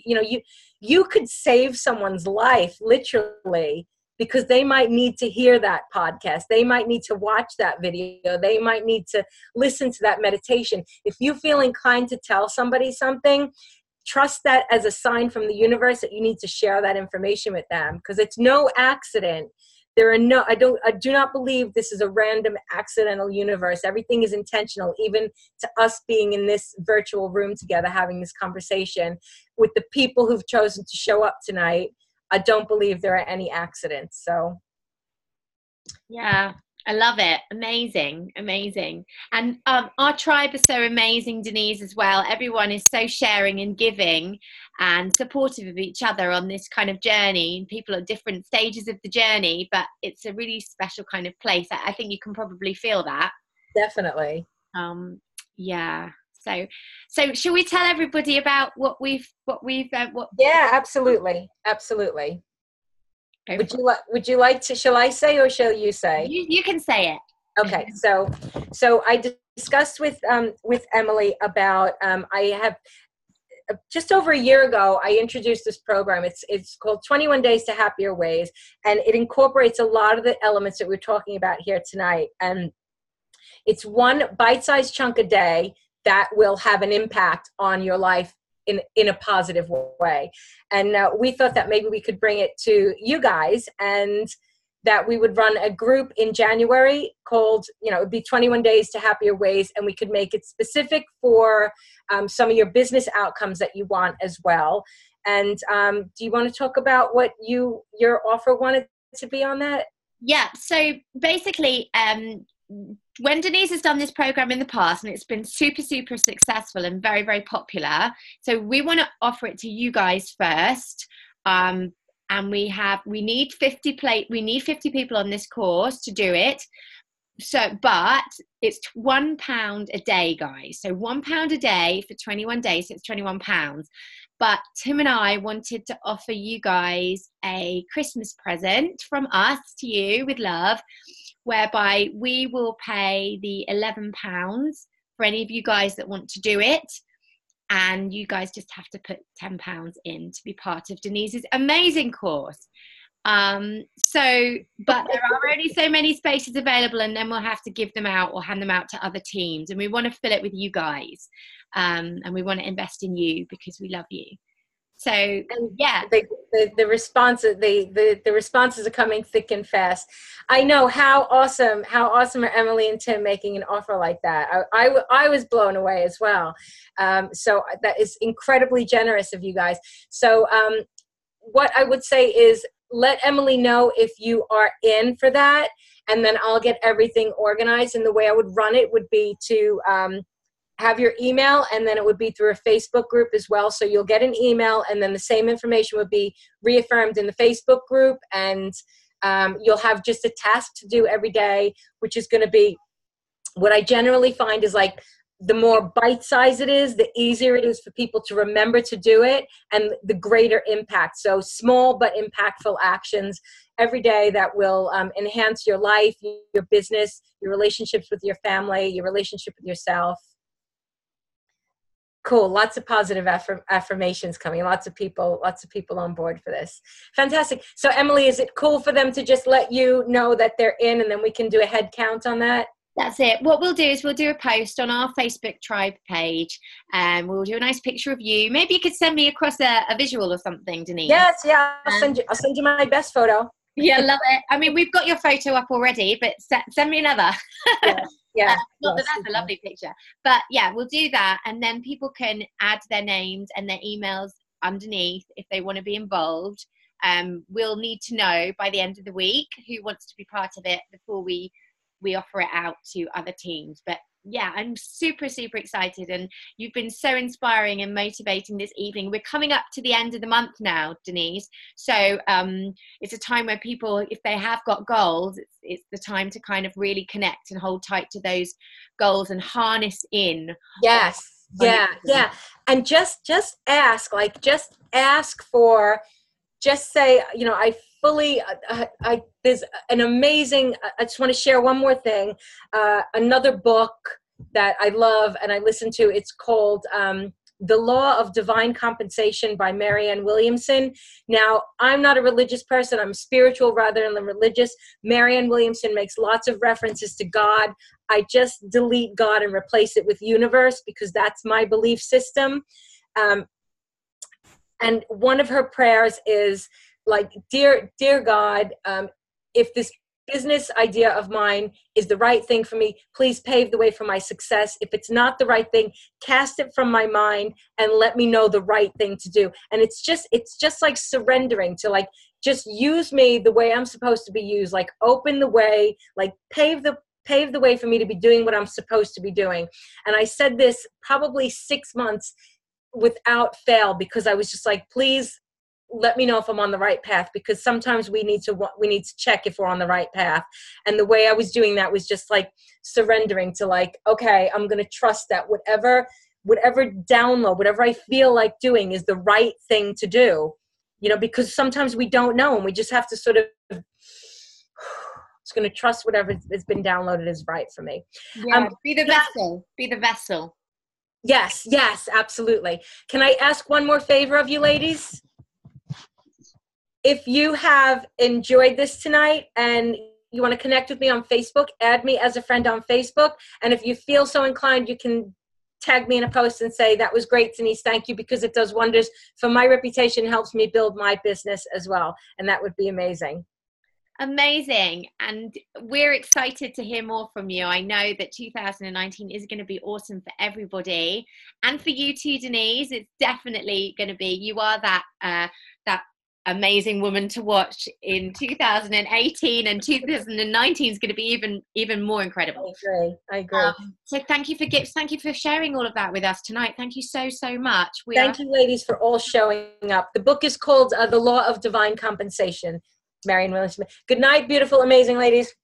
you could save someone's life, literally, because they might need to hear that podcast. They might need to watch that video. They might need to listen to that meditation. If you feel inclined to tell somebody something, trust that as a sign from the universe that you need to share that information with them, because it's no accident. I do not believe this is a random accidental universe. Everything is intentional, even to us being in this virtual room together, having this conversation with the people who've chosen to show up tonight. I don't believe there are any accidents. So, yeah, I love it. Amazing. And our tribe is so amazing, Denise, as well. Everyone is so sharing and giving and supportive of each other on this kind of journey. People at different stages of the journey, but it's a really special kind of place. I think you can probably feel that. Definitely. Yeah. So shall we tell everybody about what we've Yeah, absolutely. Would you like to, shall I say, or shall you say? You can say it. Okay. So I discussed with Emily about, I have just over a year ago, I introduced this program. It's called 21 Days to Happier Ways, and it incorporates a lot of the elements that we're talking about here tonight. And it's one bite-sized chunk a day that will have an impact on your life in a positive way. And we thought that maybe we could bring it to you guys, and that we would run a group in January called, it would be 21 Days to Happier Ways, and we could make it specific for some of your business outcomes that you want as well. And do you want to talk about what your offer wanted to be on that? Yeah, so basically, when Denise has done this program in the past, and it's been super successful and very, very popular, so we want to offer it to you guys first. And we need 50 people on this course to do it. So, but it's £1 a day, guys. So £1 a day for 21 days. So it's £21. But Tim and I wanted to offer you guys a Christmas present from us to you with love, whereby we will pay the £11 for any of you guys that want to do it. And you guys just have to put £10 in to be part of Denise's amazing course. But there are only so many spaces available, and then we'll have to give them out or hand them out to other teams, and we want to fill it with you guys, and we want to invest in you because we love you. So yeah, the responses are coming thick and fast. I know how awesome are Emily and Tim making an offer like that. I was blown away as well. So that is incredibly generous of you guys. So what I would say is let Emily know if you are in for that, and then I'll get everything organized. And the way I would run it would be to have your email, and then it would be through a Facebook group as well. So you'll get an email, and then the same information would be reaffirmed in the Facebook group, and you'll have just a task to do every day, which is going to be what I generally find is like the more bite-sized it is, the easier it is for people to remember to do it, and the greater impact. So small but impactful actions every day that will enhance your life, your business, your relationships with your family, your relationship with yourself. Cool. Lots of positive affirmations coming. Lots of people on board for this. Fantastic. So Emily, is it cool for them to just let you know that they're in, and then we can do a head count on that? That's it. What we'll do is we'll do a post on our Facebook tribe page, and we'll do a nice picture of you. Maybe you could send me across a visual or something, Denise. Yes, yeah. I'll send you my best photo. Yeah, love it. I mean, we've got your photo up already, but send me another. Yeah. Not that that's a lovely picture, but yeah, we'll do that, and then people can add their names and their emails underneath if they want to be involved. We'll need to know by the end of the week who wants to be part of it before we offer it out to other teams. But yeah, I'm super excited, and you've been so inspiring and motivating this evening. We're coming up to the end of the month now, Denise, so it's a time where people, if they have got goals, it's the time to kind of really connect and hold tight to those goals and harness in. Yes. Yeah. And just ask, for, just say, there's an amazing, I just want to share one more thing. Another book that I love and I listen to, it's called The Law of Divine Compensation by Marianne Williamson. Now, I'm not a religious person. I'm spiritual rather than religious. Marianne Williamson makes lots of references to God. I just delete God and replace it with universe because that's my belief system. And one of her prayers is like, dear God, if this business idea of mine is the right thing for me, please pave the way for my success. If it's not the right thing, cast it from my mind and let me know the right thing to do. And it's just like surrendering to, like, just use me the way I'm supposed to be used, like open the way, like pave the way for me to be doing what I'm supposed to be doing. And I said this probably 6 months without fail, because I was just like, please let me know if I'm on the right path, because sometimes we need to check if we're on the right path. And the way I was doing that was just like surrendering to, like, okay, I'm going to trust that whatever download, whatever I feel like doing is the right thing to do, because sometimes we don't know, and we just have to sort of, it's going to trust whatever has been downloaded is right for me. Yeah, be the vessel. Be the vessel. Yes, absolutely. Can I ask one more favor of you ladies? If you have enjoyed this tonight and you want to connect with me on Facebook, add me as a friend on Facebook. And if you feel so inclined, you can tag me in a post and say, that was great, Denise, thank you, because it does wonders for my reputation, helps me build my business as well. And that would be amazing. Amazing. And we're excited to hear more from you. I know that 2019 is going to be awesome for everybody, and for you too, Denise. It's definitely going to be, you are that amazing woman to watch in 2018, and 2019 is going to be even more incredible. I agree. So thank you for sharing all of that with us tonight. Thank you so much. Thank you ladies for all showing up. The book is called The Law of Divine Compensation. Marianne Williamson. Good night, beautiful, amazing ladies.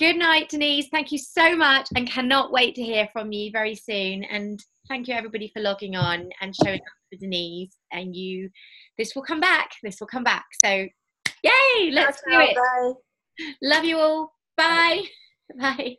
Good night, Denise. Thank you so much, and cannot wait to hear from you very soon. And thank you everybody for logging on and showing up for Denise. And this will come back. So yay, let's do it. Bye. Love you all. Bye. Bye.